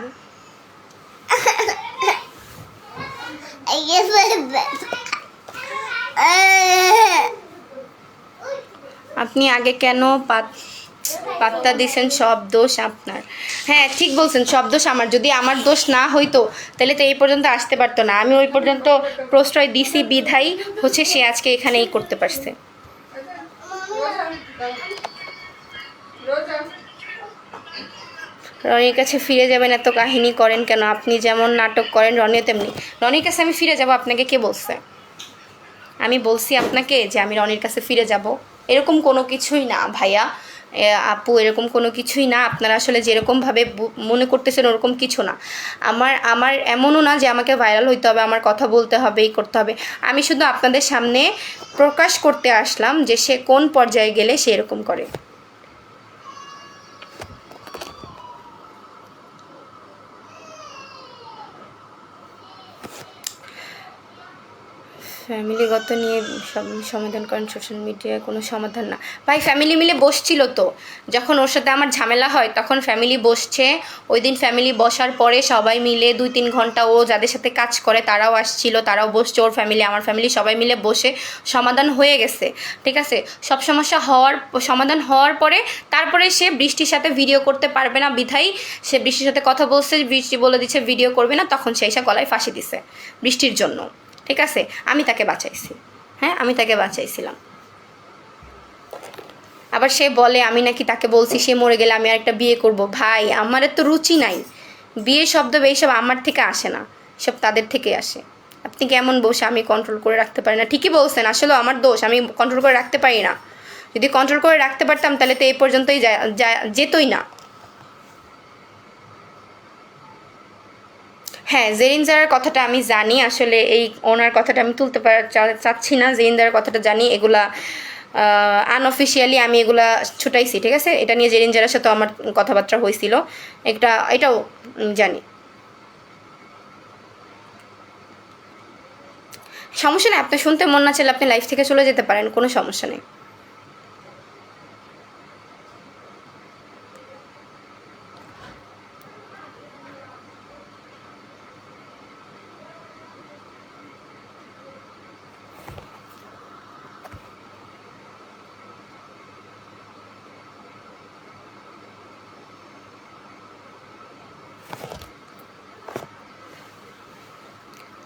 আপনি আগে কেন পাত্তা দিয়েছেন? সব দোষ আপনার। হ্যাঁ ঠিক বলছেন, সব দোষ আমার। যদি আমার দোষ না হইতো তাহলে তো এই পর্যন্ত আসতে পারতো না। আমি ওই পর্যন্ত প্রশ্রয় দিছি বিধাই হচ্ছে সে আজকে এখানেই করতে পারছে। রনির কাছে ফিরে যাবেন, এত কাহিনী করেন কেন? আপনি যেমন নাটক করেন রনিও তেমনি। রনির কাছে আমি ফিরে যাব আপনাকে কে বলছে? আমি বলছি আপনাকে যে আমি রনির কাছে ফিরে যাব? এরকম কোনো কিছুই না ভাইয়া, আপু, এরকম কোনো কিছুই না। আপনারা আসলে যেরকমভাবে মনে করতেছেন ওরকম কিছু না। আমার আমার এমনও না যে আমাকে ভাইরাল হইতে হবে, আমার কথা বলতে হবে, এই করতে হবে। আমি শুধু আপনাদের সামনে প্রকাশ করতে আসলাম যে সে কোন পর্যায়ে গেলে সে এরকম করে। ফ্যামিলিগত নিয়ে সব সমাধান করেন, সোশ্যাল মিডিয়ায় কোনো সমাধান না ভাই। ফ্যামিলি মিলে বসছিল তো, যখন ওর সাথে আমার ঝামেলা হয় তখন ফ্যামিলি বসছে। ওই দিন ফ্যামিলি বসার পরে সবাই মিলে 2-3 ঘন্টা ও যাদের সাথে কাজ করে তারাও আসছিল, তারাও বসছে। ওর ফ্যামিলি, আমার ফ্যামিলি, সবাই মিলে বসে সমাধান হয়ে গেছে। ঠিক আছে, সব সমস্যা সমাধান হওয়ার পরে তারপরে সে বৃষ্টির সাথে ভিডিও করতে পারবে না বিধাই সে বৃষ্টির সাথে কথা বলছে, বৃষ্টি বলে দিচ্ছে ভিডিও করবে না, তখন সে এসে গলায় ফাঁসি দিছে বৃষ্টির জন্য। ঠিক আছে, আমি তাকে বাঁচাইছি। হ্যাঁ, আমি তাকে বাঁচাইছিলাম। আবার সে বলে আমি নাকি তাকে বলছি সে মরে গেলে আমি আরেকটা বিয়ে করব। ভাই, আমার তো রুচি নাই বিয়ে শব্দ, এইসব আমার থেকে আসে না, সব তাদের থেকে আসে। আপনি কেমন বসে আমি কন্ট্রোল করে রাখতে পারি না? ঠিকই বলছেন, আসলে আমার দোষ, আমি কন্ট্রোল করে রাখতে পারি না। যদি কন্ট্রোল করে রাখতে পারতাম তাহলে তো এই পর্যন্তই যেতই না। হ্যাঁ, জেরিন জারার কথাটা আমি জানি। আসলে এই ওনার কথাটা আমি তুলতে চাচ্ছি না। জেরিন জারার কথাটা জানি, এগুলা আনঅফিসিয়ালি আমি এগুলা ছুটাইছি। ঠিক আছে, এটা নিয়ে জেরিন জারার সাথে আমার কথাবার্তা হয়েছিল, এটাও জানি। সমস্যা নেই, আপনার শুনতে মন না চাইলে আপনি লাইফ থেকে চলে যেতে পারেন, কোনো সমস্যা নেই।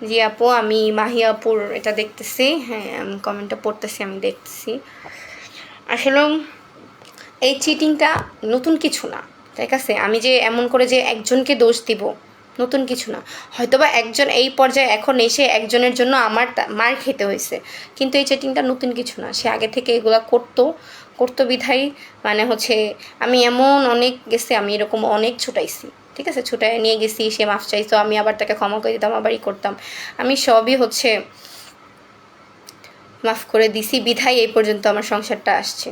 জি আপু, আমি মাহি আপুর এটা দেখতেছি। হ্যাঁ, আমি কমেন্টটা পড়তেছি, আমি দেখতেছি। আসলে এই চিটিংটা নতুন কিছু না। ঠিক আছে, আমি যে এমন করে যে একজনকে দোষ দিব, নতুন কিছু না। হয়তোবা একজন এই পর্যায়ে এখন এসে একজনের জন্য আমার মার খেতে হয়েছে, কিন্তু এই চিটিংটা নতুন কিছু না। সে আগে থেকে এগুলো করতো বিধায় মানে হচ্ছে আমি এমন অনেক গেছে, আমি এরকম অনেক ছুটাইছি। ঠিক আছে, ছুটাই নিয়ে গেছি, সে মাফ চাইতো, আমি আবার তাকে ক্ষমা করে দিতাম, আবারই করতাম। আমি সবই হচ্ছে মাফ করে দিছি বিধায় এই পর্যন্ত আমার সংসারটা আসছে।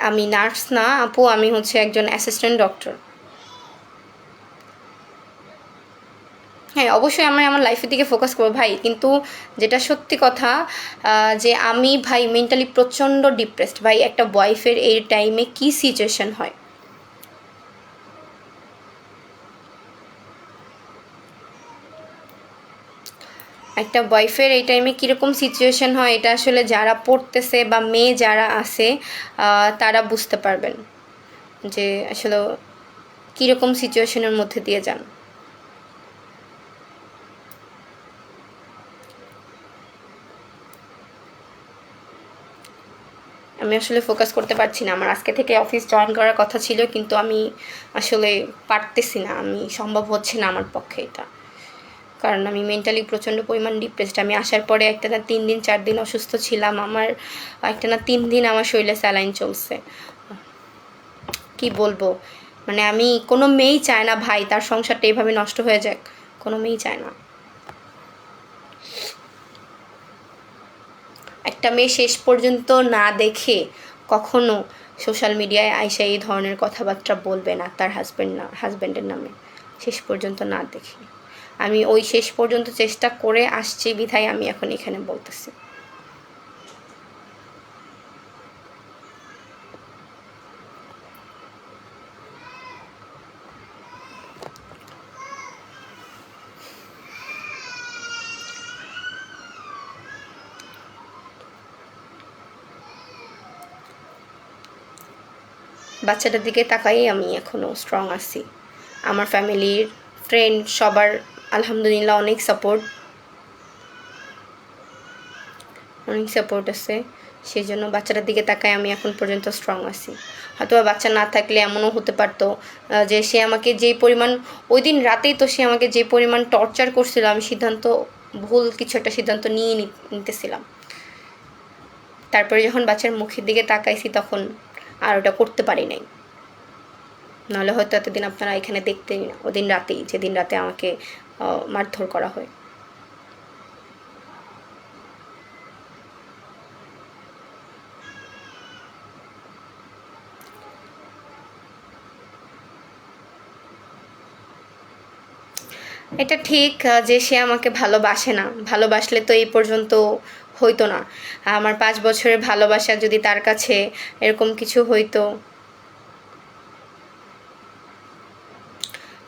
আমি নার্স না আপু, আমি হচ্ছে একজন অ্যাসিস্ট্যান্ট ডক্টর। হ্যাঁ, অবশ্যই আমি আমার লাইফের দিকে ফোকাস করবো ভাই, কিন্তু যেটা সত্যি কথা যে আমি ভাই মেন্টালি প্রচণ্ড ডিপ্রেসড ভাই। একটা ওয়াইফের এই টাইমে কি সিচুয়েশন হয়, একটা ওয়াইফের এই টাইমে কীরকম সিচুয়েশন হয়, এটা আসলে যারা পড়তেছে বা মেয়ে যারা আছে তারা বুঝতে পারবেন যে আসলে কীরকম সিচুয়েশনের মধ্যে দিয়ে যান। আমি আসলে ফোকাস করতে পারছি না। আমার আজকে থেকে অফিস জয়েন করার কথা ছিল, কিন্তু আমি আসলে পারতেছি না, আমি সম্ভব হচ্ছে না আমার পক্ষে এটা। কারণ আমি মেন্টালি প্রচণ্ড পরিমাণ ডিপ্রেসড। আমি আসার পরে একটা না 3 দিন 4 দিন অসুস্থ ছিলাম। আমার একটা না 3 দিন আমার শরীরে স্যালাইন চলছে। কি বলবো, মানে আমি কোনো মেয়েই চায় না ভাই তার সংসারটা এভাবে নষ্ট হয়ে যাক, কোনো মেয়েই চায় না। একটা মেয়ে শেষ পর্যন্ত না দেখে কখনো সোশ্যাল মিডিয়ায় আইসা এই ধরনের কথাবার্তা বলবে না তার হাজব্যান্ডের নামে, শেষ পর্যন্ত না দেখে। আমি ওই শেষ পর্যন্ত চেষ্টা করে আসছি বিধায় আমি এখন এখানে বলতেছি। বাচ্চাটার দিকে তাকাই আমি এখনও স্ট্রং আছি। আমার ফ্যামিলির ফ্রেন্ড সবার আলহামদুলিল্লাহ অনেক সাপোর্ট আছে। সেই জন্য বাচ্চাটার দিকে তাকায় আমি এখন পর্যন্ত স্ট্রং আছি। হয়তো বাচ্চা না থাকলে এমনও হতে পারতো যে সে আমাকে যেই পরিমাণ, ওই দিন রাতেই তো সে আমাকে যে পরিমাণ টর্চার করছিল, আমি ভুল কিছু একটা সিদ্ধান্ত নিয়ে নিতেছিলাম। তারপরে যখন বাচ্চার মুখের দিকে তাকাইছি তখন আর ওটা করতে পারি নাই। নাহলে হয়তো এতদিন আপনারা এখানে দেখতেই না, ওদিন রাতেই, যেদিন রাতে আমাকে মারধর করা হয়। এটা ঠিক যে সে আমাকে ভালোবাসে না, ভালোবাসলে তো এই পর্যন্ত হইতো না। আমার 5 বছরের ভালোবাসা যদি তার কাছে এরকম কিছু হইতো,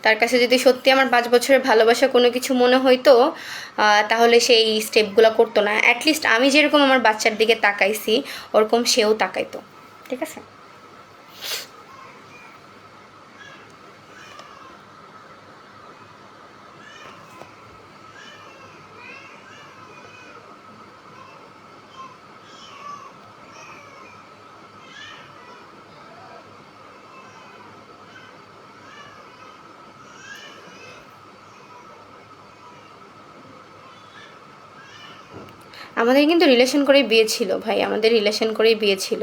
তার কাছে যদি সত্যি আমার 5 বছরের ভালোবাসা কোনো কিছু মনে হইতো, তাহলে সে এই স্টেপগুলো করতো না। অ্যাটলিস্ট আমি যেরকম আমার বাচ্চার দিকে তাকাইছি ওরকম সেও তাকাইতো। ঠিক আছে? আমাদের কিন্তু রিলেশন করেই বিয়ে ছিল ভাই, আমাদের রিলেশন করেই বিয়ে ছিল।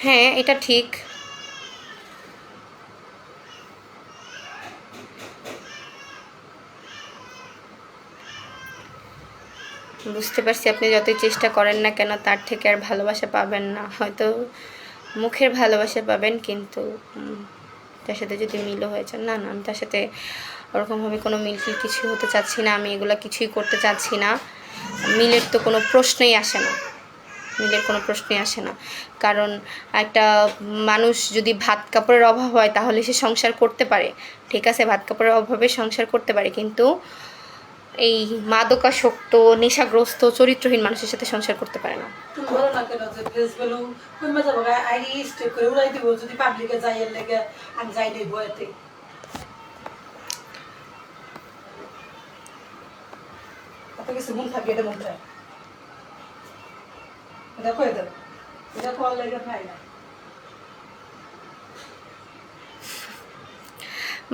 হ্যাঁ, এটা ঠিক। বুঝতে পারছি আপনি যতই চেষ্টা করেন না কেন তার থেকে আর ভালোবাসা পাবেন না। হয়তো মুখের ভালোবাসা পাবেন, কিন্তু তার সাথে যদি মিলও হয়ে যায়, না না, আমি তার সাথে ওরকমভাবে কোনো মিলফিল কিছু হতে চাচ্ছি না, আমি এগুলো কিছুই করতে চাচ্ছি না। মিলের তো কোনো প্রশ্নই আসে না, মিলের কোনো প্রশ্নই আসে না। কারণ একটা মানুষ যদি ভাত কাপড়ের অভাব হয় তাহলে সে সংসার করতে পারে, ঠিক আছে, ভাত কাপড়ের অভাবে সংসার করতে পারে, কিন্তু এই মাদকাসক্ত নেশাগ্রস্ত চরিত্রহীন মানুষের সাথে সংসার করতে পারে না।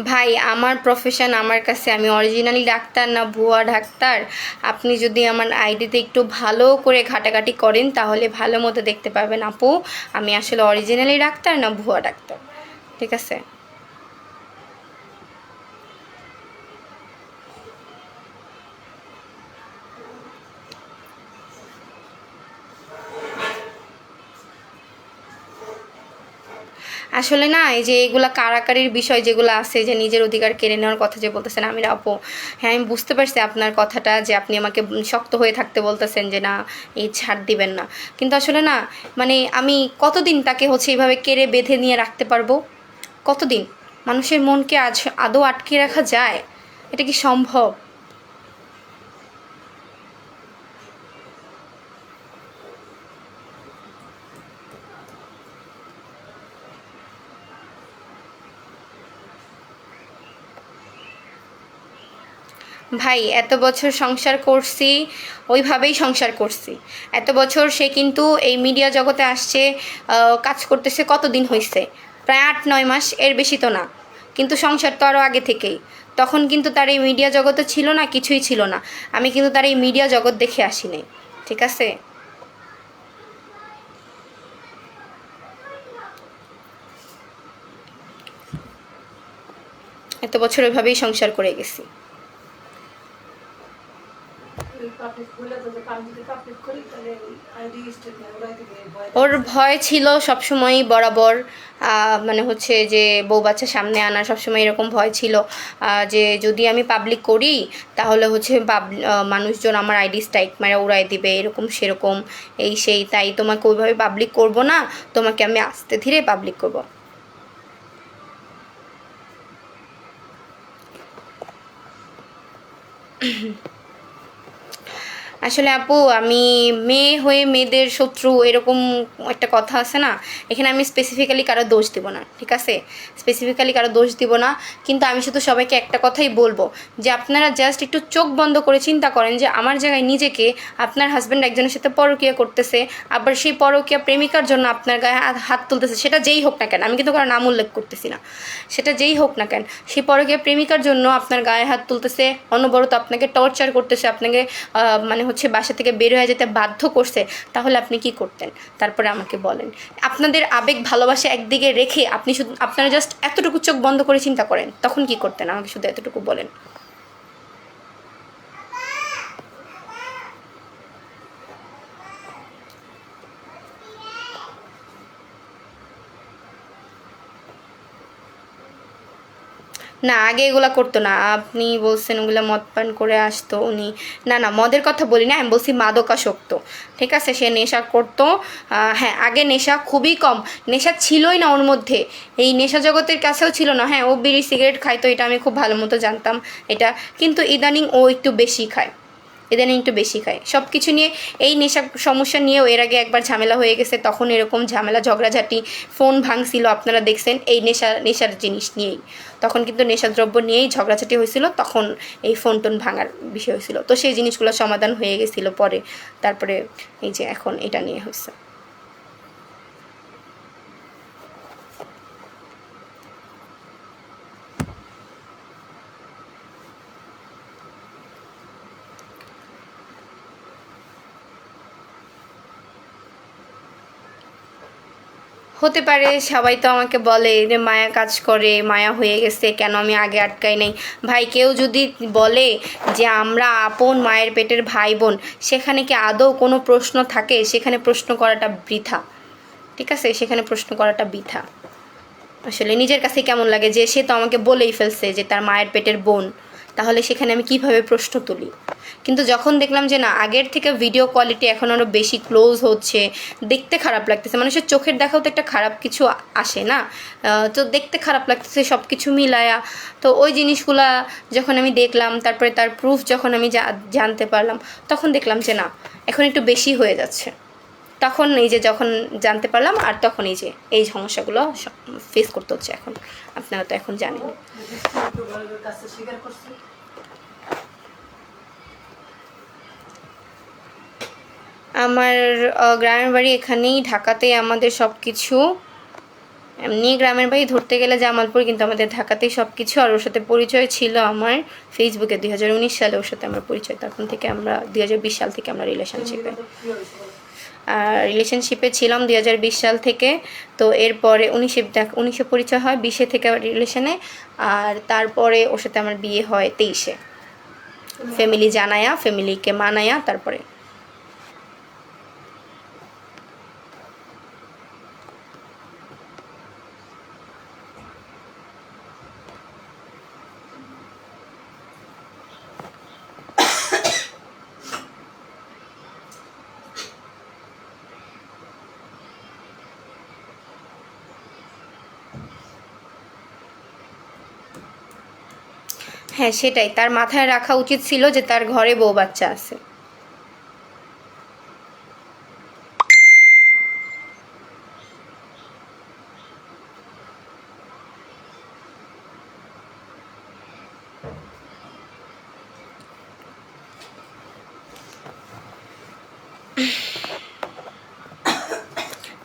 ভাই আমার প্রফেশন, আমার কাছে আমি অরিজিনালি ডাক্তার না ভুয়া ডাক্তার, আপনি যদি আমার আইডিতে একটু ভালো করে ঘাটাঘাটি করেন তাহলে ভালো মতো দেখতে পাবেন আপু আমি আসলে অরিজিনালি ডাক্তার না ভুয়া ডাক্তার। ঠিক আছে? আসলে না, এই যে এগুলা কারাকারির বিষয় যেগুলো আছে, যে নিজের অধিকার কেড়ে নেওয়ার কথা যে বলতেছেন আমির আপু, হ্যাঁ আমি বুঝতে পারছি আপনার কথাটা, যে আপনি আমাকে শক্ত হয়ে থাকতে বলতেছেন যে না এই ছাড় দিবেন না, কিন্তু আসলে না, মানে আমি কতদিন তাকে এইভাবে কেড়ে বেঁধে নিয়ে রাখতে পারবো? কতদিন? মানুষের মনকে আদৌ আটকে রাখা যায়? এটা কি সম্ভব? ভাই এত বছর সংসার করছি, ওইভাবেই সংসার করছি। এত বছর সে কিন্তু এই মিডিয়া জগতে আসছে, কাজ করতেছে কতদিন হয়েছে? প্রায় 8-9 মাস, এর বেশি তো না। কিন্তু সংসার তো আরও আগে থেকেই। তখন কিন্তু তার এই মিডিয়া জগতে ছিল না, কিছুই ছিল না। আমি কিন্তু তার এই মিডিয়া জগৎ দেখে আসি নাই। ঠিক আছে? এত বছর ওইভাবেই সংসার করে গেছি। ওর ভয় ছিল সবসময়ই বরাবর, মানে যে বউ বাচ্চা সামনে আনা সবসময় এরকম ভয় ছিল, যে যদি আমি পাবলিক করি তাহলে মানুষজন আমার আইডি স্ট্রাইক মারা উড়াই দিবে, এরকম সেরকম, এই সেই, তাই তোমাকে ওইভাবে পাবলিক করব না, তোমাকে আমি আস্তে ধীরে পাবলিক করব। আসলে আপু আমি মেয়ে হয়ে মেয়েদের শত্রু এরকম একটা কথা আছে না, এখানে আমি স্পেসিফিক্যালি কারো দোষ দিব না, ঠিক আছে, স্পেসিফিক্যালি কারো দোষ দিব না। কিন্তু আমি শুধু সবাইকে একটা কথাই বলবো যে আপনারা জাস্ট একটু চোখ বন্ধ করে চিন্তা করেন যে আমার জায়গায় নিজেকে, আপনার হাজব্যান্ড একজনের সাথে পরকীয়া করতেছে, আবার সেই পরকীয়া প্রেমিকার জন্য আপনার গায়ে হাত তুলতেছে, সেটা যেই হোক না কেন, আমি কিন্তু কারো নাম উল্লেখ করতেছি না, সেটা যেই হোক না কেন, সেই পরকীয়া প্রেমিকার জন্য আপনার গায়ে হাত তুলতেছে, অনবরত আপনাকে টর্চার করতেছে, আপনাকে মানে হচ্ছে বাসা থেকে বের হয়ে যেতে বাধ্য করছে, তাহলে আপনি কি করতেন? তারপরে আমাকে বলেন। আপনাদের আবেগ ভালোবাসা একদিকে রেখে আপনি শুধু আপনারা জাস্ট এতটুকু চোখ বন্ধ করে চিন্তা করেন, তখন কি করতেন? আমাকে শুধু এতটুকু বলেন। না, আগে এগুলা করতো না। আপনি বলছেন ওগুলা মদ পান করে আসতো উনি। না না, মদের কথা বলি না, আমি বলছি মাদকাসক্ত। ঠিক আছে, সে নেশা করতো। হ্যাঁ, আগে নেশা খুবই কম, নেশা ছিলই না ওর মধ্যে, এই নেশা জগতের কাছেও ছিল না। হ্যাঁ, ও বিড়ি সিগারেট খাইতো, এটা আমি খুব ভালো মতো জানতাম এটা, কিন্তু ইদানিং ও একটু বেশি খায়, ইদানিং একটু বেশি খায় সব কিছু নিয়ে। এই নেশা সমস্যা নিয়েও এর আগে একবার ঝামেলা হয়ে গেছে, তখন এরকম ঝামেলা ঝগড়াঝাটি, ফোন ভাঙছিল, আপনারা দেখছেন, এই নেশার জিনিস নিয়েই। তখন কিন্তু নেশাদ্রব্য নিয়েই ঝগড়াঝাটি হয়েছিল, তখন এই ফোন টোন ভাঙার বিষয় হয়েছিল, তো সেই জিনিসগুলো সমাধান হয়ে গেছিলো পরে। তারপরে এই যে এখন এটা নিয়ে হয়েছে। হতে পারে, সবাই তো আমাকে বলে যে মায়া কাজ করে, মায়া হয়ে গেছে, কেন আমি আগে আটকাই নাই। ভাই, কেউ যদি বলে যে আমরা আপন মায়ের পেটের ভাই বোন, সেখানে কি আদৌ কোনো প্রশ্ন থাকে? সেখানে প্রশ্ন করাটা বৃথা, ঠিক আছে, সেখানে প্রশ্ন করাটা বৃথা। আসলে নিজের কাছে কেমন লাগে যে সে তো আমাকে বলেই ফেলছে যে তার মায়ের পেটের বোন, তাহলে সেখানে আমি কিভাবে প্রশ্ন তুলি? কিন্তু যখন দেখলাম যে না, আগের থেকে ভিডিও কোয়ালিটি এখন আরও বেশি ক্লোজ হচ্ছে, দেখতে খারাপ লাগতেছে, মানুষের চোখের দেখাও তো একটা খারাপ কিছু আসে না, তো দেখতে খারাপ লাগতেছে সব কিছু মিলায়া। তো ওই জিনিসগুলা যখন আমি দেখলাম, তারপরে তার প্রুফ যখন আমি জানতে পারলাম, তখন দেখলাম যে না, এখন একটু বেশি হয়ে যাচ্ছে। তখন এই যে যখন জানতে পারলাম, আর তখন এই যে এই সমস্যাগুলো ফেস করতে হচ্ছে এখন, আপনারা তো এখন জানেন। আমার গ্রামের বাড়ি এখানেই, ঢাকাতেই আমাদের সব কিছু। এমনি গ্রামের বাড়ি ধরতে গেলে জামালপুর, কিন্তু আমাদের ঢাকাতেই সব কিছু। আর ওর সাথে পরিচয় ছিল আমার ফেসবুকে 2019 সালে, ওর সাথে আমার পরিচয়। তখন থেকে আমরা 2020 সাল থেকে আমরা রিলেশনশিপে ছিলাম 2020 সাল থেকে। তো এরপরে 19 পরিচয় হয়, 20 থেকে রিলেশনে, আর তারপরে ওর সাথে আমার বিয়ে হয় 23-এ, ফ্যামিলি জানায়া, ফ্যামিলিকে মানায়া তারপরে। হ্যাঁ, সেটাই তার মাথায় রাখা উচিত ছিল যে তার ঘরে বউ বাচ্চা আছে।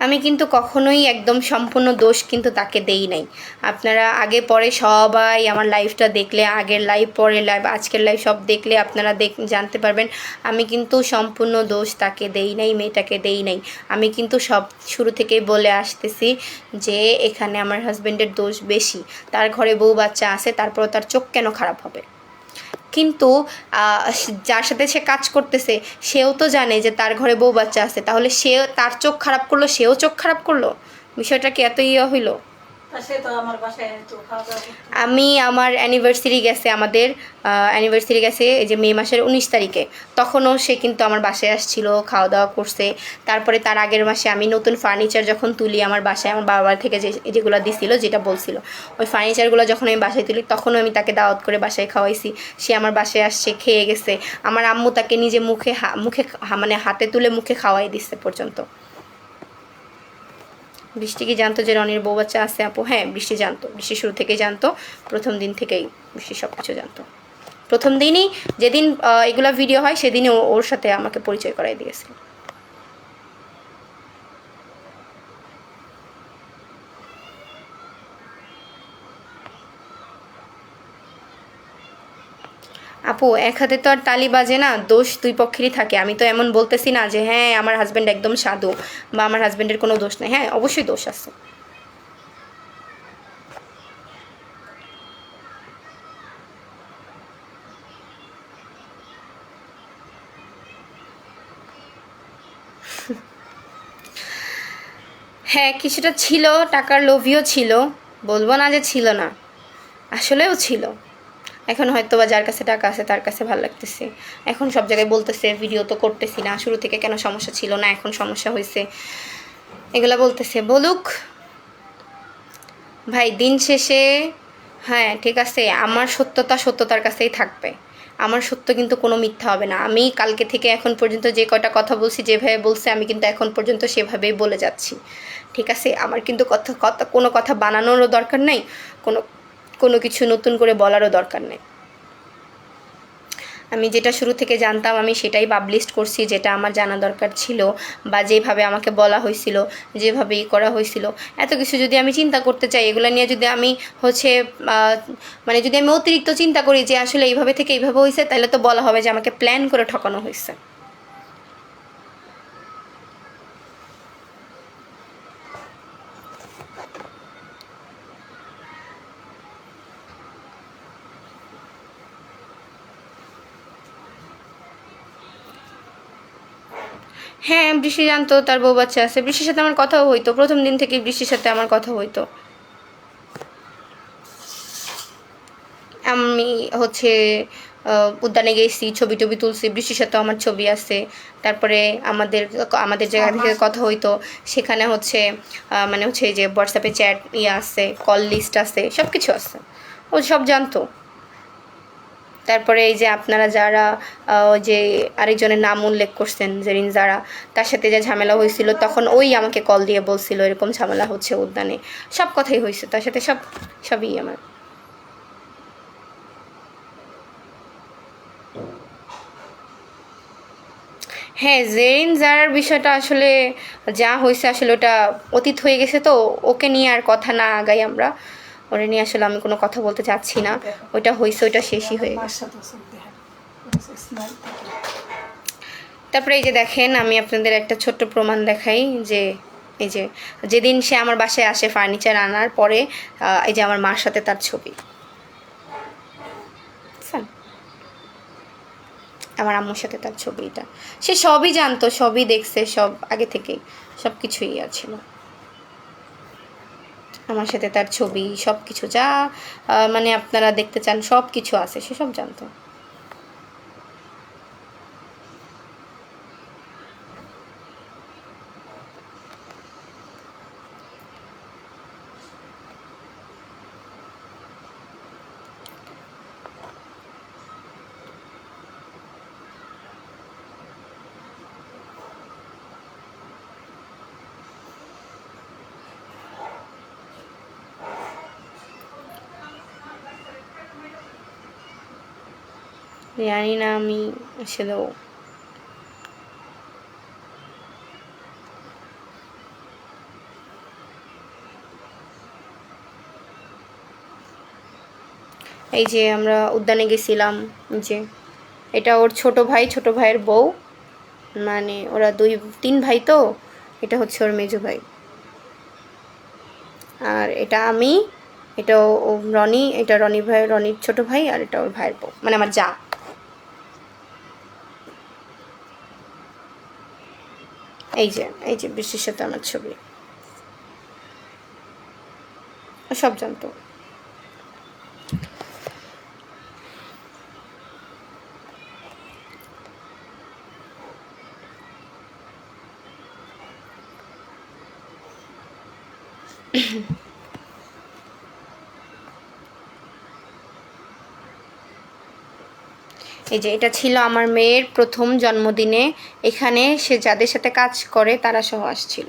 আমি কিন্তু কখনোই একদম সম্পূর্ণ দোষ কিন্তু তাকে দেই নাই। আপনারা আগে পরে সবাই আমার লাইভটা দেখলে, আগের লাইভ, পরের লাইভ, আজকের লাইভ সব দেখলে আপনারা জানতে পারবেন আমি কিন্তু সম্পূর্ণ দোষ তাকে দেই নাই, মেয়েটাকে দেই নাই। আমি কিন্তু সব শুরু থেকেই বলে আসতেছি যে এখানে আমার হাজব্যান্ডের দোষ বেশি। তার ঘরে বউ বাচ্চা আছে, তারপরও তার চোখ কেন খারাপ হবে? কিন্তু যার সাথে সে কাজ করতেছে সেও তো জানে যে তার ঘরে বউ বাচ্চা আছে, তাহলে সে তার চোখ খারাপ করলো, সেও চোখ খারাপ করলো? বিষয়টা কি এত ইয়ে হইলো? আমি আমার অ্যানিভার্সারি গেছে আমাদের অ্যানিভার্সারি গেছে এই যে মে মাসের 19 তারিখে, তখনও সে কিন্তু আমার বাসায় আসছিল, খাওয়া দাওয়া করছে। তারপরে তার আগের মাসে আমি নতুন ফার্নিচার যখন তুলি আমার বাসায়, আমার বাবার থেকে যেগুলো দিছিল, যেটা বলছিল ওই ফার্নিচারগুলো যখন আমি বাসায় তুলি তখনও আমি তাকে দাওয়াত করে বাসায় খাওয়াইছি। সে আমার বাসায় আসছে, খেয়ে গেছে। আমার আম্মু তাকে নিজে মুখে মানে হাতে তুলে মুখে খাওয়াই দিচ্ছে পর্যন্ত। বৃষ্টি কি জানতো যে রনির বউ বাচ্চা আছে আপু? হ্যাঁ, বৃষ্টি জানতো, বৃষ্টি শুরু থেকেই জানতো, প্রথম দিন থেকেই বৃষ্টি সব কিছু জানতো। প্রথম দিনই যেদিন এগুলা ভিডিও হয় সেদিনই ওর সাথে আমাকে পরিচয় করাই দিয়েছিল। আপু এক হাতে তো আর তালি বাজে না, দোষ দুই পক্ষেরই থাকে। আমি তো এমন বলতেছি না যে হ্যাঁ আমার হাজব্যান্ড একদম সাধু বা আমার হাজব্যান্ডের কোনো দোষ নেই। হ্যাঁ, অবশ্যই দোষ আছে। হ্যাঁ, কিছুটা ছিল, টাকার লোভীও ছিল, বলবো না যে ছিল না, আসলেও ছিল। এখন হয়তো বা যার কাছে টাকা আছে তার কাছে ভালো লাগতেছে, এখন সব জায়গায় বলতেছে ভিডিও তো করতেছি না, শুরু থেকে কেন সমস্যা ছিল না, এখন সমস্যা হয়েছে, এগুলা বলতেছে, বলুক ভাই। দিন শেষে হ্যাঁ ঠিক আছে, আমার সত্যতা সত্যতার কাছেই থাকবে, আমার সত্য কিন্তু কোনো মিথ্যা হবে না। আমি কালকে থেকে এখন পর্যন্ত যে কয়টা কথা বলছি, যেভাবে বলছে আমি কিন্তু এখন পর্যন্ত সেভাবেই বলে যাচ্ছি, ঠিক আছে? আমার কিন্তু কোনো কথা বানানোরও দরকার নেই, কোনো কোনো কিছু নতুন করে বলারও দরকার নেই। আমি যেটা শুরু থেকে জানতাম আমি সেটাই পাবলিশড করছি, যেটা আমার জানা দরকার ছিল বা যেভাবে আমাকে বলা হয়েছিল, যেভাবে করা হয়েছিল। এত কিছু যদি আমি চিন্তা করতে চাই, এগুলো নিয়ে যদি আমি হচ্ছে মানে যদি আমি অতিরিক্ত চিন্তা করি যে আসলে এইভাবে থেকে এইভাবে হয়েছে, তাহলে তো বলা হবে যে আমাকে প্ল্যান করে ঠকানো হয়েছে। হ্যাঁ, বৃষ্টি জানতো তার বউ বাচ্চা আছে, বৃষ্টির সাথে আমার কথাও হইতো, প্রথম দিন থেকে বৃষ্টির সাথে আমার কথা হইতো। আমি হচ্ছে উদ্যানে গেছি, ছবি টবি তুলছি, বৃষ্টির সাথে আমার ছবি আছে। তারপরে আমাদের আমাদের জায়গা থেকে কথা হইতো, সেখানে হচ্ছে মানে হচ্ছে এই যে হোয়াটসঅ্যাপে চ্যাট ইয়ে আছে, কল লিস্ট আছে, সব কিছু আছে, ও সব জানতো। তারপরে এই যে আপনারা যারা ওই যে আরেকজনের নাম উল্লেখ করছেন জেরিন যারা, তার সাথে যে ঝামেলা হয়েছিল তখন ওই আমাকে কল দিয়ে বলছিল এরকম ঝামেলা হচ্ছে উদ্যানে, সব কথাই হয়েছে তার সাথে, সবই আমার। হ্যাঁ, জেরিন যার বিষয়টা আসলে যা হয়েছে আসলে ওটা অতীত হয়ে গেছে, তো ওকে নিয়ে আর কথা না আগাই আমরা, ওটা নিয়ে আসলে আমি কোনো কথা বলতে চাচ্ছি না। ওইটা হয়েছে, ওইটা শেষই হয়ে গেছে। তারপরে এই যে দেখেন, আমি আপনাদের একটা ছোট্ট প্রমাণ দেখাই যে এই যে যেদিন সে আমার বাসায় আসে ফার্নিচার আনার পরে, এই যে আমার মার সাথে তার ছবি, আমার আম্মুর সাথে তার ছবি, এটা সে সবই জানতো, সবই দেখছে, সব আগে থেকেই সব কিছুই ছিল। আমার সাথে তার ছবি, সব কিছু যা মানে আপনারা দেখতে চান সব কিছু আছে, সে সব জানতো। জানি না আমি আসলেও, এই যে আমরা উদ্যানে গেছিলাম, যে এটা ওর ছোট ভাই, ছোট ভাইয়ের বউ, মানে ওরা তিন ভাই, তো এটা হচ্ছে ওর মেজো ভাই, আর এটা আমি, এটা রনি, এটা রনির ছোট ভাই, আর এটা ওর ভাইয়ের বউ, মানে আমার যা। এই যে বৃষ্টির সাথে আমার ছবি। সব জানতো। এই যে এটা ছিল আমার মেয়ের প্রথম জন্মদিনে, এখানে সে যাদের সাথে কাজ করে তারা সহ আসছিল,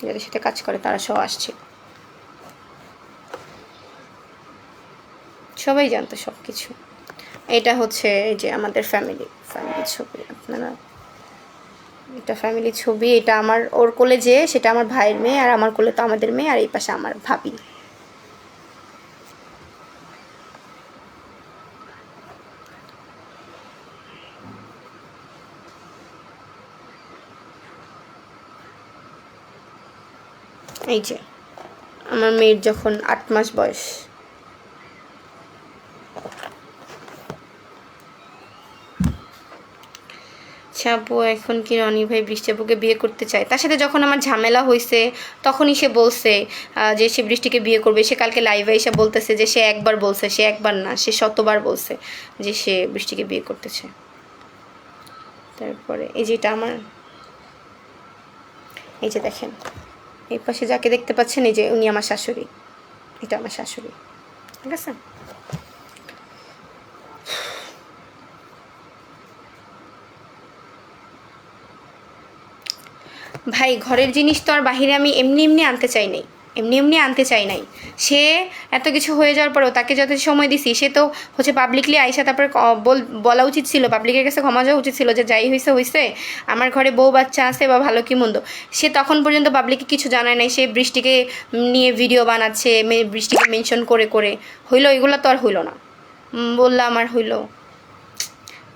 যাদের সাথে কাজ করে তারা সহ আসছিল, সবাই জানতো সব কিছু। এটা হচ্ছে এই যে আমাদের ফ্যামিলি ছবি, আপনারা এটা ফ্যামিলি ছবি। এটা আমার ওর কোলে যে সেটা আমার ভাইয়ের মেয়ে, আর আমার কোলে তো আমাদের মেয়ে, আর এই পাশে আমার ভাবি। এই যে আমার মেয়ের যখন 8 মাস বয়স। আপু এখন কি রনি ভাই বৃষ্টি আপুকে বিয়ে করতে চায়? তার সাথে যখন আমার ঝামেলা হয়েছে তখনই সে বলছে যে সে বৃষ্টিকে বিয়ে করবে। সে কালকে লাইভে এসে বলতেছে যে সে একবার বলছে, সে একবার না, সে শতবার বলছে যে সে বৃষ্টিকে বিয়ে করতেছে। তারপরে এই যে এটা আমার, এই যে দেখেন এই পাশে যাকে দেখতে পাচ্ছেন, এই যে উনি আমার শাশুড়ি, এটা আমার শাশুড়ি, ঠিক আছে। ভাই ঘরের জিনিস তো আর বাহিরে আমি এমনি এমনি আনতে চাই নাই, আনতে চাই নাই। সে এত কিছু হয়ে যাওয়ার পরেও তাকে যত সময় দিছি, সে তো হচ্ছে পাবলিকলি আইসা তারপরে বলা উচিত ছিল, পাবলিকের কাছে ক্ষমা চাওয়া উচিত ছিল যে যাই হয়েছে, আমার ঘরে বউ বাচ্চা আছে বা ভালো কি মন্দ। সে তখন পর্যন্ত পাবলিকে কিছু জানায় নাই, সে বৃষ্টিকে নিয়ে ভিডিও বানাচ্ছে, বৃষ্টিকে মেনশন করে করে। হইলো এগুলো তো আর হইলো না, বললাম আর হইলো,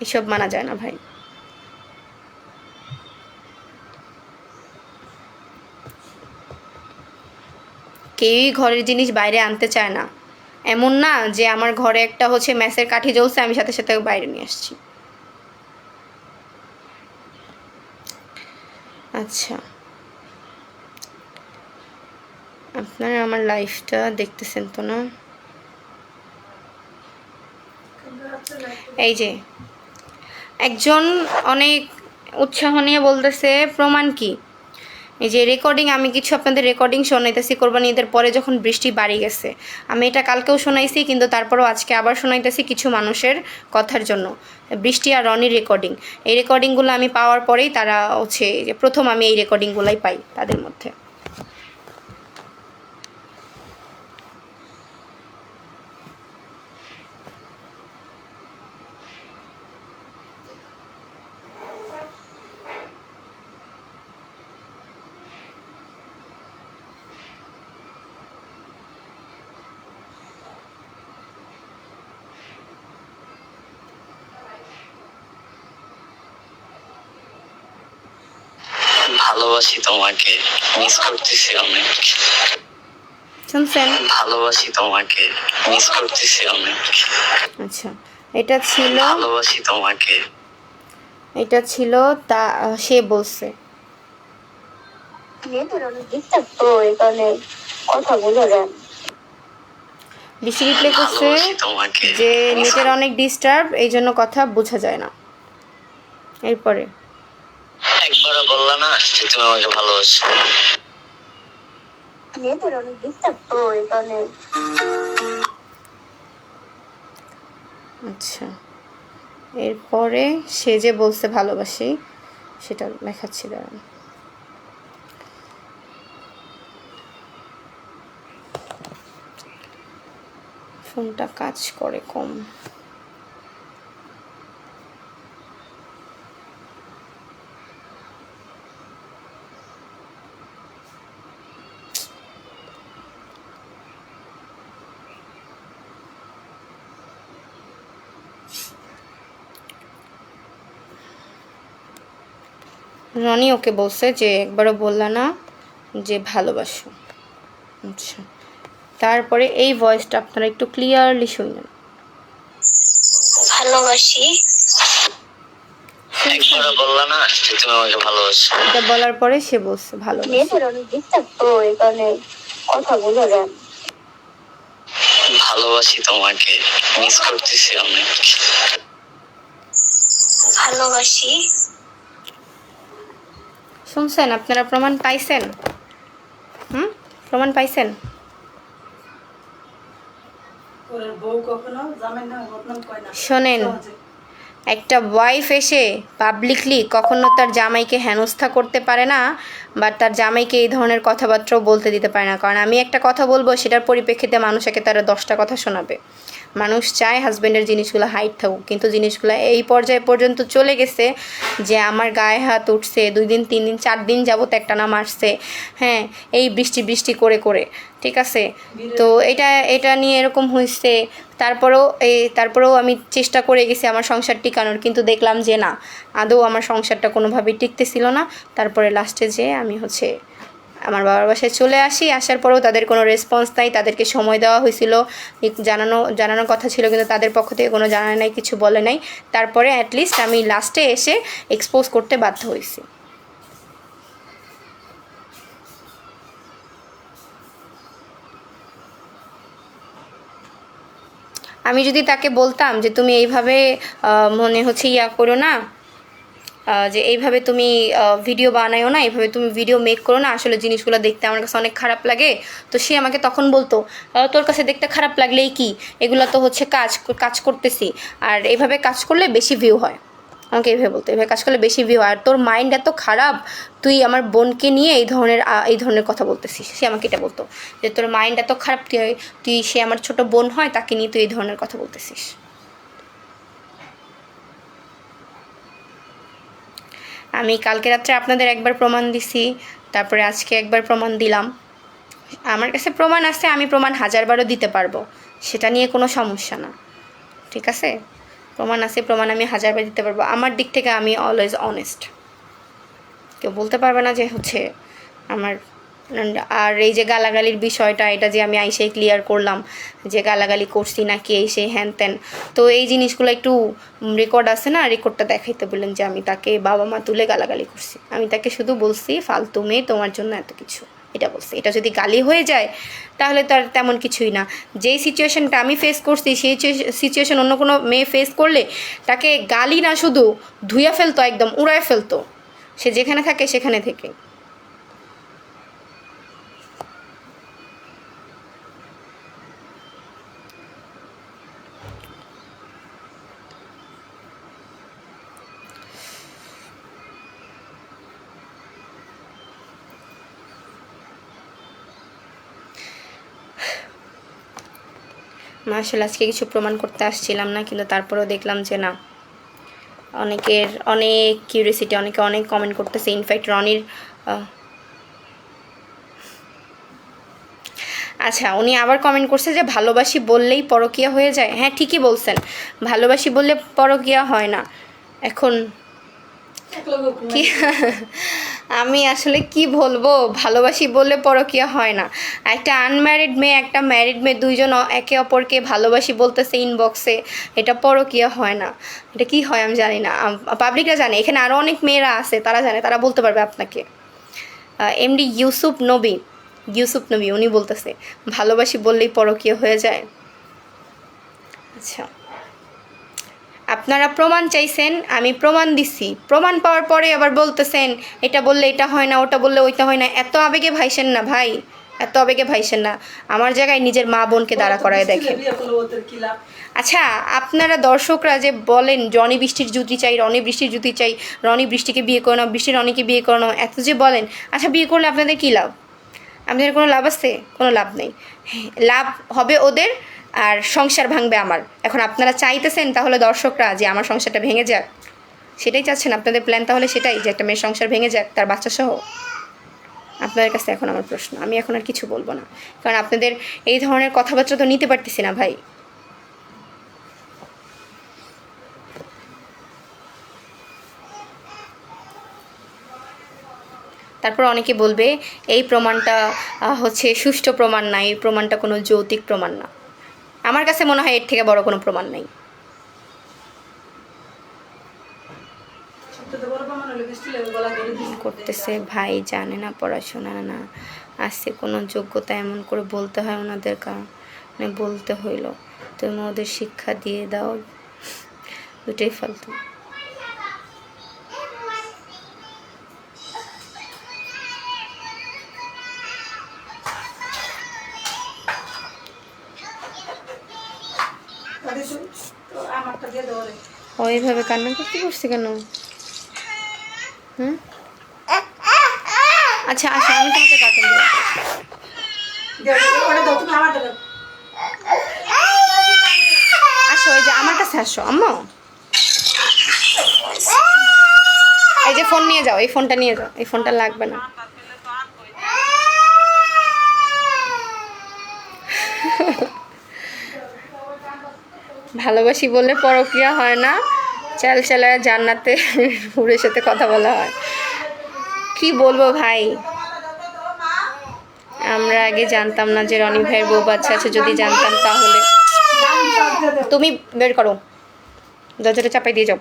এসব মানা যায় না ভাই। কেউই ঘরের জিনিস বাইরে আনতে চায় না। এমন না যে আমার ঘরে একটা হচ্ছে ম্যাসের কাঠি জ্বলছে, আমি সাথে সাথে বাইরে নিয়ে আসছি। আচ্ছা, আপনারা আমার লাইফটা দেখতেছেন তো না? এই যে একজন অনেক উৎসাহ নিয়ে বলতেছে প্রমাণ কি? এই যে রেকর্ডিং, আমি কিছু আপনাদের রেকর্ডিং শোনাইতেছি কোরবানি ঈদের পরে যখন বৃষ্টি বাড়ি গেছে। আমি এটা কালকেও শোনাইছি, কিন্তু তারপরেও আজকে আবার শোনাইতেছি কিছু মানুষের কথার জন্য। বৃষ্টি আর রনির রেকর্ডিং, এই রেকর্ডিংগুলো আমি পাওয়ার পরেই তারা হচ্ছে যে প্রথম আমি এই রেকর্ডিংগুলোই পাই তাদের মধ্যে। ভালোবাসি তোমাকে, মিস করতেছি অনেক। শুনছেন? ভালোবাসি তোমাকে, মিস করতেছি অনেক। আচ্ছা, এটা ছিল ভালোবাসি তোমাকে, এটা ছিল তা সে বলছে। বেশি রিপ্লে করছে যে নেটের অনেক ডিস্টার্ব, এই জন্য কথা বোঝা যায় না। এরপরে একবারও বললা না যে তুমি আমাকে ভালোবাসো। আচ্ছা, এরপরে সে যে বলছে ভালোবাসি সেটা লেখাচ্ছি, দাঁড়ান। ফোনটা কাজ করে কম। রনি ওকে বলছে যে একবারও বললা না যে ভালোবাসো। আচ্ছা, তারপরে এই ভয়েসটা আপনারা একটু ক্লিয়ারলি শুনলেন। ভালোবাসি, একবারও বললা না যে তুমি আমাকে ভালোবাসো। এটা বলার পরে সে বলছে ভালোবাসি। কথা বোঝা যায়। ভালোবাসি তোমাকে, মিস করতেছি অনেক। ভালোবাসি। শুনছেন? আপনারা প্রমাণ পাইছেন? প্রমাণ পাইছেন? শোনেন, একটা ওয়াইফ এসে পাবলিকলি কখনো তার জামাইকে হেনস্থা করতে পারে না, বা তার জামাইকে এই ধরনের কথাবার্তাও বলতে দিতে পারে না। কারণ আমি একটা কথা বলবো, সেটার পরিপ্রেক্ষিতে মানুষকে তারা 10টা কথা শোনাবে। মানুষ চায় হাজব্যান্ডের জিনিসগুলো হাইট থাকুক, কিন্তু জিনিসগুলো এই পর্যায়ে পর্যন্ত চলে গেছে যে আমার গায়ে হাত উঠছে, 2 দিন 3 দিন 4 দিন যাবত একটানা মারছে, হ্যাঁ, এই বৃষ্টি বৃষ্টি করে করে, ঠিক আছে? তো এটা নিয়ে এরকম হয়েছে। তারপরেও আমি চেষ্টা করে গেছি আমার সংসার টিকানোর, কিন্তু দেখলাম যে না, আদৌ আমার সংসারটা কোনোভাবেই টিকতেছিল না। তারপরে লাস্টে যে আমি আমার বাবার বাসায় চলে আসি। আসার পরেও তাদের কোনো রেসপন্স নাই। তাদেরকে সময় দেওয়া হয়েছিল, জানানোর কথা ছিল, কিন্তু তাদের পক্ষ থেকে কোনো জানানো নাই, কিছু বলে নাই। তারপরে অ্যাটলিস্ট আমি লাস্টে এসে এক্সপোজ করতে বাধ্য হয়েছি। আমি যদি তাকে বলতাম যে তুমি এইভাবে মনে হচ্ছে করো না, যে এইভাবে তুমি ভিডিও বানায়ো না, এইভাবে তুমি ভিডিও মেক করো না, আসলে জিনিসগুলো দেখতে আমার কাছে অনেক খারাপ লাগে, তো সে আমাকে তখন বলতো তোর কাছে দেখতে খারাপ লাগলেই কি, এগুলো তো হচ্ছে কাজ করতেছি, আর এইভাবে কাজ করলে বেশি ভিউ হয়। আমাকে এইভাবে বলতো, এইভাবে কাজ করলে বেশি ভিউ হয়, আর তোর মাইন্ড এত খারাপ, তুই আমার বোনকে নিয়ে এই ধরনের কথা বলতেছিস। সে আমাকে এটা বলতো যে তোর মাইন্ড এত খারাপ, সে আমার ছোট বোন হয়, তাকে নিয়ে তুই এই ধরনের কথা বলতেছিস। আমি কালকে রাত্রে আপনাদের একবার প্রমাণ দিছি, তারপরে আজকে একবার প্রমাণ দিলাম। আমার কাছে প্রমাণ আছে, আমি প্রমাণ 1000বারও দিতে পারবো, সেটা নিয়ে কোনো সমস্যা না, ঠিক আছে? প্রমাণ আছে, প্রমাণ আমি 1000বার দিতে পারবো। আমার দিক থেকে আমি অলওয়েজ অনেস্ট, কেউ বলতে পারবে না যে আমার। আর এই যে গালাগালির বিষয়টা, এটা যে আমি আইসেই ক্লিয়ার করলাম যে গালাগালি করছি নাকি এই সেই হ্যান ত্যান, তো এই জিনিসগুলো একটু রেকর্ড আছে না, রেকর্ডটা দেখাইতে বললেন যে আমি তাকে বাবা মা তুলে গালাগালি করছি। আমি তাকে শুধু বলছি ফালতু মেয়ে, তোমার জন্য এত কিছু, এটা বলছি। এটা যদি গালি হয়ে যায় তাহলে তো আর তেমন কিছুই না। যেই সিচুয়েশনটা আমি ফেস করছি, সেই সিচুয়েশন অন্য কোনো মেয়ে ফেস করলে তাকে গালি না শুধু ধুইয়া ফেলতো, একদম উড়ায় ফেলতো, সে যেখানে থাকে সেখানে থেকে। আসলে আজকে কিছু প্রমাণ করতে আসছিলাম না, কিন্তু তারপরেও দেখলাম যে না, অনেকের অনেক কিউরিয়াসিটি, অনেকে অনেক কমেন্ট করতেছে। ইনফ্যাক্ট রনির আচ্ছা, উনি আবার কমেন্ট করছে যে ভালোবাসি বললেই পরকীয়া হয়ে যায়। হ্যাঁ, ঠিকই বলছেন, ভালোবাসি বললে পরকীয়া হয় না। এখন কি আমি আসলে কি বলবো, ভালোবাসি বললে পরকীয়া হয় না। একটা আনম্যারিড মেয়ে, একটা ম্যারিড মেয়ে, দুইজন একে অপরকে ভালোবাসি বলতেছে ইনবক্সে, এটা পরকীয়া হয় না। এটা কি হয় আমি জানি না, পাবলিকরা জানে, এখানে আরও অনেক মেয়েরা আছে, তারা জানে, তারা বলতে পারবে আপনাকে। এমডি ইউসুফ নবী উনি বলতেছে ভালোবাসি বললেই পরকীয়া হয়ে যায়। আচ্ছা, আপনারা প্রমাণ চাইছেন, আমি প্রমাণ দিচ্ছি, প্রমাণ পাওয়ার পরে আবার বলতেছেন এটা বললে এটা হয় না, ওটা বললে ওইটা হয় না। এত আবেগে ভাইসেন না ভাই, এত আবেগে ভাইসেন না। আমার জায়গায় নিজের মা বোনকে দাঁড়া করায় দেখেন। আচ্ছা, আপনারা দর্শকরা যে বলেন রনি বৃষ্টির জুতি চাই, রনি বৃষ্টির জুতি চাই, রনি বৃষ্টিকে বিয়ে করে নাও, বৃষ্টি রনিকে বিয়ে করে নাও, এত যে বলেন, আচ্ছা বিয়ে করলে আপনাদের কী লাভ? আপনাদের কোনো লাভ আছে? কোনো লাভ নেই। লাভ হবে ওদের, আর সংসার ভাঙবে আমার। এখন আপনারা চাইতেছেন তাহলে দর্শকরা যে আমার সংসারটা ভেঙে যাক, সেটাই চাচ্ছেন আপনাদের প্ল্যান, তাহলে সেটাই যে একটা মেয়ের সংসার ভেঙে যাক, তার বাচ্চা সহ। আপনাদের কাছে এখন আমার প্রশ্ন, আমি এখন আর কিছু বলবো না, কারণ আপনাদের এই ধরনের কথাবার্তা তো নিতে পারতেছি না ভাই। তারপর অনেকে বলবে এই প্রমাণটা হচ্ছে সুষ্ঠু প্রমাণ না, এই প্রমাণটা কোনো যৌক্তিক প্রমাণ না। আমার কাছে মনে হয় এর থেকে বড় কোনো প্রমাণ নেই। করতেছে ভাই জানে না পড়াশোনা না আসছে কোনো যোগ্যতা এমন করে বলতে হয় ওনাদের কারণে বলতে হইলো তুমি ওদের শিক্ষা দিয়ে দাও দুটোই ফালতু ওইভাবে কান্না করতে করছে কেন হুম আচ্ছা আচ্ছা আমি তোমাকে কাটুন আসো এই যে আমার কাছে আসো আম্মা এই যে ফোন নিয়ে যাও এই ফোনটা নিয়ে যাও এই ফোনটা লাগবে না ভালোবাসি বললে পরক্রিয়া হয় না চাল চালায় জান্নাতে হুরের সাথে কথা বলা হয় কি বলবো ভাই আমরা আগে জানতাম না যে রনি ভাইয়ের বউ বাচ্চা আছে যদি জানতাম তাহলে তুমি বের করো দরজাটা চাপাই দিয়ে যাও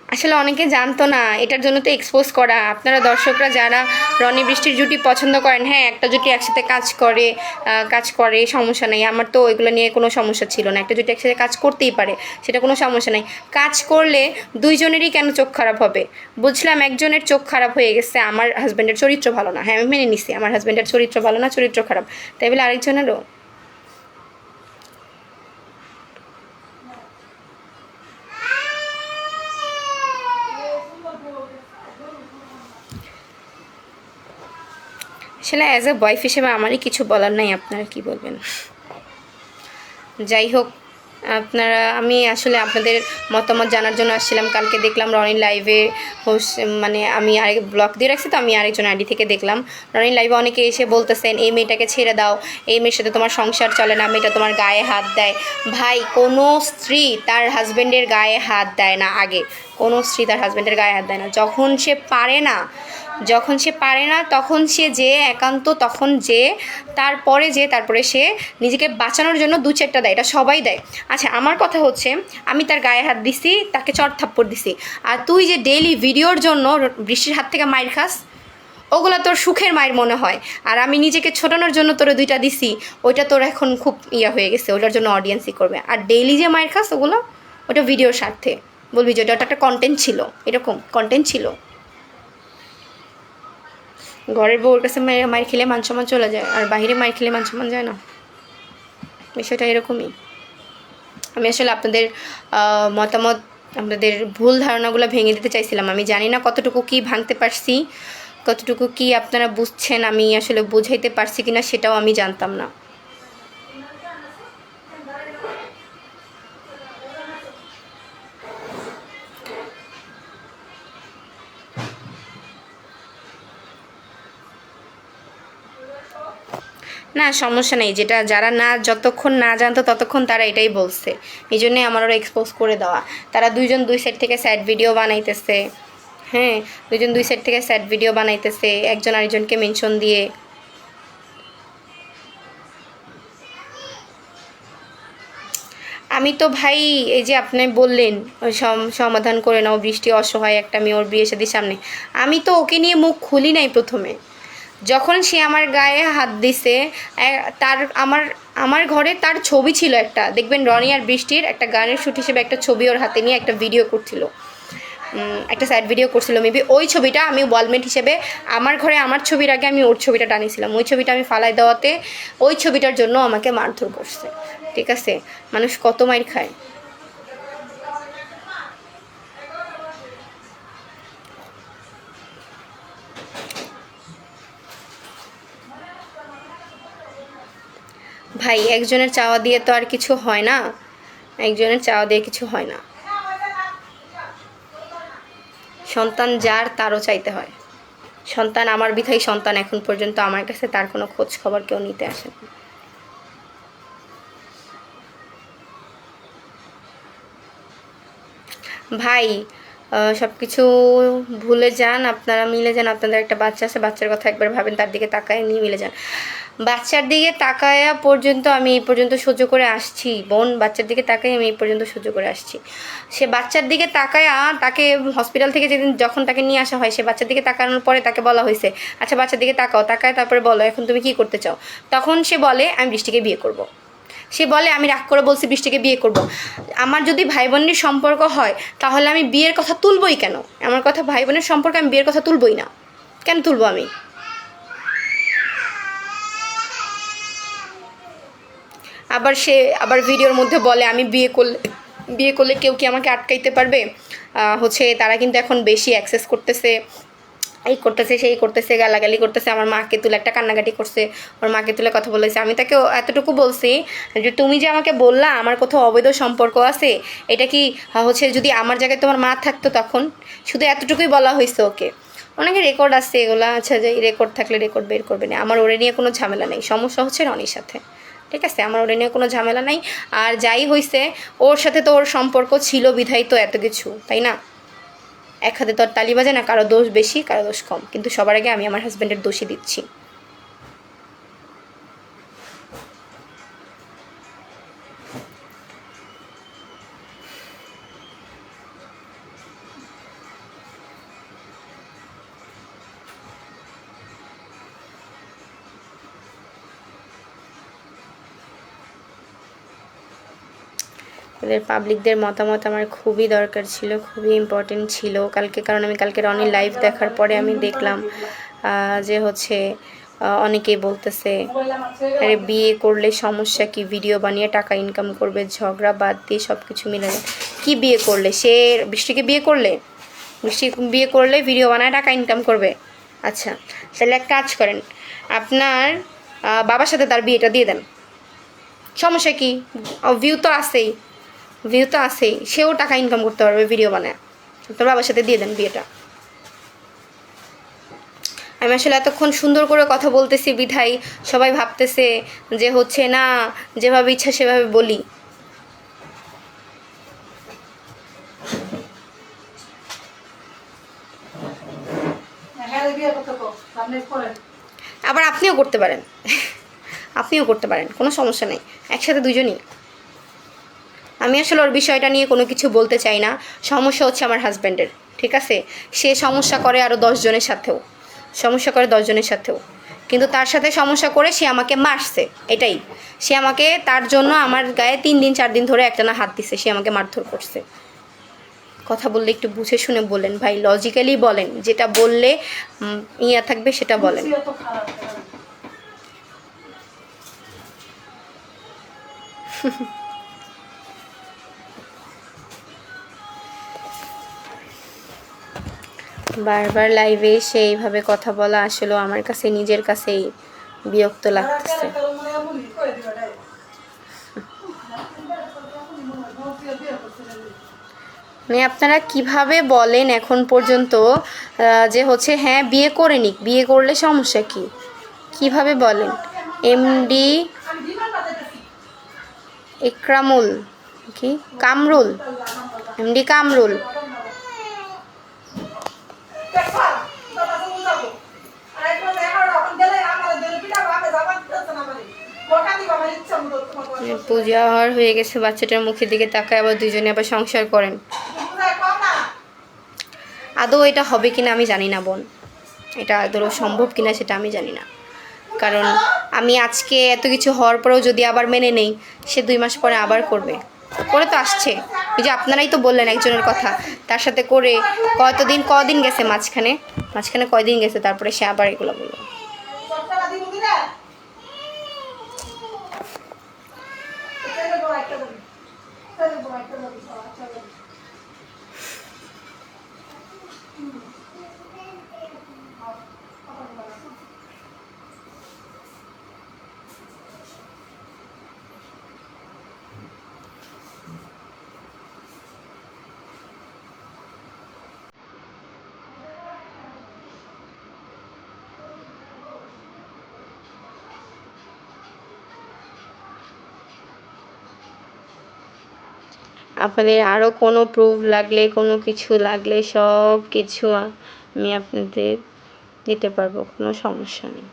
আসলে অনেকে জানতো না এটার জন্য তো এক্সপোজ করা আপনারা দর্শকরা যারা রনি বৃষ্টির জুটি পছন্দ করেন হ্যাঁ একটা জুটি একসাথে কাজ করে সমস্যা নেই আমার তো ওইগুলো নিয়ে কোনো সমস্যা ছিল না একটা জুটি একসাথে কাজ করতেই পারে সেটা কোনো সমস্যা নেই কাজ করলে দুইজনেরই কেন চোখ খারাপ হবে বুঝলাম একজনের চোখ খারাপ হয়ে গেছে আমার হাজব্যান্ডের চরিত্র ভালো না হ্যাঁ আমি মেনে নিছি আমার হাজব্যান্ডের চরিত্র ভালো না চরিত্র খারাপ তাই বলে আরেকজনেরও আসলে অ্যাজ এ ওয়াইফ হিসেবে আমারই কিছু বলার নাই আপনারা কি বলবেন যাই হোক আমি আসলে আপনাদের মতামত জানার জন্য আসছিলাম কালকে দেখলাম রনির লাইভে মানে আমি আরেক ব্লগ দিয়ে রাখছি তো আমি আরেকজন আইডি থেকে দেখলাম রনির লাইভে অনেকে এসে বলতেছেন এই মেয়েটাকে ছেড়ে দাও এই মেয়ের সাথে তোমার সংসার চলে না মেয়েটা তোমার গায়ে হাত দেয় ভাই কোনো স্ত্রী তার হাজব্যান্ডের গায়ে হাত দেয় না আগে কোনো স্ত্রী তার হাজব্যান্ডের গায়ে হাত দেয় না যখন সে পারে না তখন সে যে একান্ত তখন যে তারপরে সে নিজেকে বাঁচানোর জন্য দু চারটা দেয় এটা সবাই দেয় আচ্ছা আমার কথা হচ্ছে আমি তার গায়ে হাত দিছি তাকে চড় থাপ্পড় দিছি আর তুই যে ডেইলি ভিডিওর জন্য বৃষ্টির হাত থেকে মাইর খাস ওগুলো তোর সুখের মায়ের মনে হয় আর আমি নিজেকে ছোটানোর জন্য তোর দুইটা দিছি ওইটা তোর এখন খুব হয়ে গেছে ওটার জন্য অডিয়েন্সই করবে আর ডেইলি যে মায়ের খাস ওটা ভিডিওর স্বার্থে বলবি যে ওটা একটা কন্টেন্ট ছিল এরকম কন্টেন্ট ছিল ঘরের বউর কাছে মায়ের খেলে মান সম্মান চলে যায় আর বাইরে মায়ের খেলে মান সম্মান যায় না বিষয়টা এরকমই আমি আসলে আপনাদের মতামত আপনাদের ভুল ধারণাগুলো ভেঙে দিতে চাইছিলাম আমি জানি না কতটুকু কি ভাঙতে পারছি কতটুকু কি আপনারা বুঝছেন আমি আসলে বুঝাইতে পারছি কিনা সেটাও আমি জানতাম না না সমস্যা নেই যেটা যারা যতক্ষণ না জানতো ততক্ষণ তারা এটাই বলছে এই জন্যই আমার ওরা এক্সপোজ করে দেওয়া তারা দুইজন দুই সাইড থেকে স্যাড ভিডিও বানাইতেছে হ্যাঁ দুইজন দুই সাইড থেকে স্যাড ভিডিও বানাইতেছে একজন আরেকজনকে মেনশন দিয়ে আমি তো ভাই এই যে আপনি বললেন সমাধান করে নাও বৃষ্টি অসহায় একটা মেয়ে ওর বিয়ে শাদির সামনে আমি তো ওকে নিয়ে মুখ খুলি নাই প্রথমে যখন সে আমার গায়ে হাত দিছে তার আমার ঘরে তার ছবি ছিল একটা দেখবেন রনি আর বৃষ্টির একটা গানের শ্যুট হিসেবে একটা ছবি ওর হাতে নিয়ে একটা ভিডিও করছিল একটা সাইড ভিডিও করছিল মেবি ওই ছবিটা আমি ওয়ালমেট হিসেবে আমার ঘরে আমার ছবির আগে আমি ওর ছবিটা টানিয়েছিলাম ওই ছবিটা আমি ফালাই দেওয়াতে ওই ছবিটার জন্য আমাকে মারধর করছে ঠিক আছে মানুষ কত মাইর খায় ভাই একজনের চাওয়া দিয়ে তো আর কিছু হয় না একজনের চাওয়া দিয়ে কিছু হয় না সন্তান যার তারও চাইতে হয় সন্তান আমার বিধায় সন্তান এখন পর্যন্ত আমার কাছে তার কোনো খোঁজ খবর কেউ নিতে আসে না ভাই সব কিছু ভুলে যান, আপনারা মিলে যান। আপনাদের একটা বাচ্চা আছে, বাচ্চার কথা একবার ভাবেন, তার দিকে তাকায় নিয়ে মিলে যান। বাচ্চার দিকে তাকায়া পর্যন্ত আমি এই পর্যন্ত সহ্য করে আসছি বোন, বাচ্চার দিকে তাকাই আমি এই পর্যন্ত সহ্য করে আসছি। সে বাচ্চার দিকে তাকায়া, তাকে হসপিটাল থেকে যেদিন যখন তাকে নিয়ে আসা হয়, সে বাচ্চার দিকে তাকানোর পরে তাকে বলা হয়েছে আচ্ছা বাচ্চার দিকে তাকাও, তাকায় তারপরে বলো এখন তুমি কি করতে চাও। তখন সে বলে আমি বৃষ্টিকে বিয়ে করব। সে বলে আমি রাগ করে বলছি বৃষ্টিকে বিয়ে করব। আমার যদি ভাই বোনের সম্পর্ক হয় তাহলে আমি বিয়ের কথা তুলবই কেন? আমার কথা ভাই বোনের সম্পর্কে আমি বিয়ের কথা তুলবই না, কেন তুলবো আমি? আবার সে আবার ভিডিওর মধ্যে বলে আমি বিয়ে করলে কেউ কি আমাকে আটকাইতে পারবে? হচ্ছে তারা কিন্তু এখন বেশি অ্যাক্সেস করতেছে, এই করতেছে সেই করতেছে, গালাগালি করতেছে। আমার মাকে তুলে একটা কান্নাকাটি করছে, ওর মাকে তুলে কথা বলেছে। আমি তাকে এতটুকু বলছি যে তুমি যে আমাকে বললা আমার কোথাও অবৈধ সম্পর্ক আছে, এটা কি হচ্ছে যদি আমার জায়গায় তোমার মা থাকতো তখন? শুধু এতটুকুই বলা হয়েছে ওকে। অনেকে রেকর্ড আছে এগুলো, আচ্ছা যে রেকর্ড থাকলে রেকর্ড বের করবে না। আমার ওরে নিয়ে কোনো ঝামেলা নেই, সমস্যা হচ্ছে রনির সাথে, ঠিক আছে? আমার ওরে নিয়ে কোনো ঝামেলা নাই। আর যাই হয়েছে ওর সাথে তো ওর সম্পর্ক ছিল বিধায় তো এত কিছু, তাই না? এক হাতে তো আর তালি বাজে না, কারো দোষ বেশি কারো দোষ কম, কিন্তু সবার আগে আমি আমার হাজব্যান্ডের দোষই দিচ্ছি। এদের পাবলিকদের মতামত আমার খুবই দরকার ছিল, খুবই ইম্পর্টেন্ট ছিল কালকে, কারণ আমি কালকে রনির লাইভ দেখার পরে আমি দেখলাম যে হচ্ছে অনেকেই বলতেছে আরে বিয়ে করলে সমস্যা কি, ভিডিও বানিয়ে টাকা ইনকাম করবে, ঝগড়া বাদ দিয়ে সব কিছু মিলে কি বিয়ে করলে? সে বৃষ্টিকে বিয়ে করলে, বৃষ্টি বিয়ে করলে ভিডিও বানায় টাকা ইনকাম করবে? আচ্ছা তাহলে এক কাজ করেন, আপনার বাবার সাথে তার বিয়েটা দিয়ে দেন, সমস্যা কি? ভিউ তো আছেই, ভিউ তো আছেই, সেও টাকা ইনকাম করতে পারবে ভিডিও বানায়। তোর বাবার সাথে দিয়ে দেন বিয়েটা। আমি আসলে এতক্ষণ সুন্দর করে কথা বলতেছি বিধাই সবাই ভাবতেছে যে হচ্ছে না, যেভাবে ইচ্ছা সেভাবে বলি। আবার আপনিও করতে পারেন, আপনিও করতে পারেন, কোনো সমস্যা নেই, একসাথে দুজনই। আমি আসলে ওর বিষয়টা নিয়ে কোনো কিছু বলতে চাই না। সমস্যা হচ্ছে আমার হাজব্যান্ডের, ঠিক আছে? সে সমস্যা করে আরও 10 জনের সাথেও, সমস্যা করে 10 জনের সাথেও, কিন্তু তার সাথে সমস্যা করে সে আমাকে মারছে, এটাই। সে আমাকে তার জন্য আমার গায়ে 3 দিন 4 দিন ধরে একটানা হাত দিছে, সে আমাকে মারধর করছে। কথা বললে একটু বুঝে শুনে বলেন ভাই, লজিক্যালি বলেন, যেটা বললে ইয়া থাকবে সেটা বলেন। বারবার লাইভে এসে এইভাবে কথা বলা আসলে আমার কাছে নিজের কাছেই বিরক্ত লাগতেছে। মানে আপনারা কিভাবে বলেন এখন পর্যন্ত যে হচ্ছে হ্যাঁ বিয়ে করে নিক, বিয়ে করলে সমস্যা কি? কিভাবে বলেন? এমডি ইকরামুল, কি কামরুল, এমডি কামরুল, পূজা হওয়ার হয়ে গেছে, বাচ্চাটার মুখের দিকে তাকায় আবার দুজনে আবার সংসার করেন। আদৌ এটা হবে কিনা আমি জানি না বোন, এটা আদৌ সম্ভব কিনা সেটা আমি জানি না। কারণ আমি আজকে এত কিছু হওয়ার পরেও যদি আবার মেনে নেই, সে 2 মাস পরে আবার করবে, করে তো আসছে। এই যে আপনারাই তো বললেন একজনের কথা, তার সাথে করে কদিন গেছে মাঝখানে কয়দিন গেছে, তারপরে সে আবার এগুলো বললো। আপনাদের আরও কোনো প্রুফ লাগলে, কোনো কিছু লাগলে সব কিছু আমি আপনাদের দিতে পারবো, কোনো সমস্যা নেই।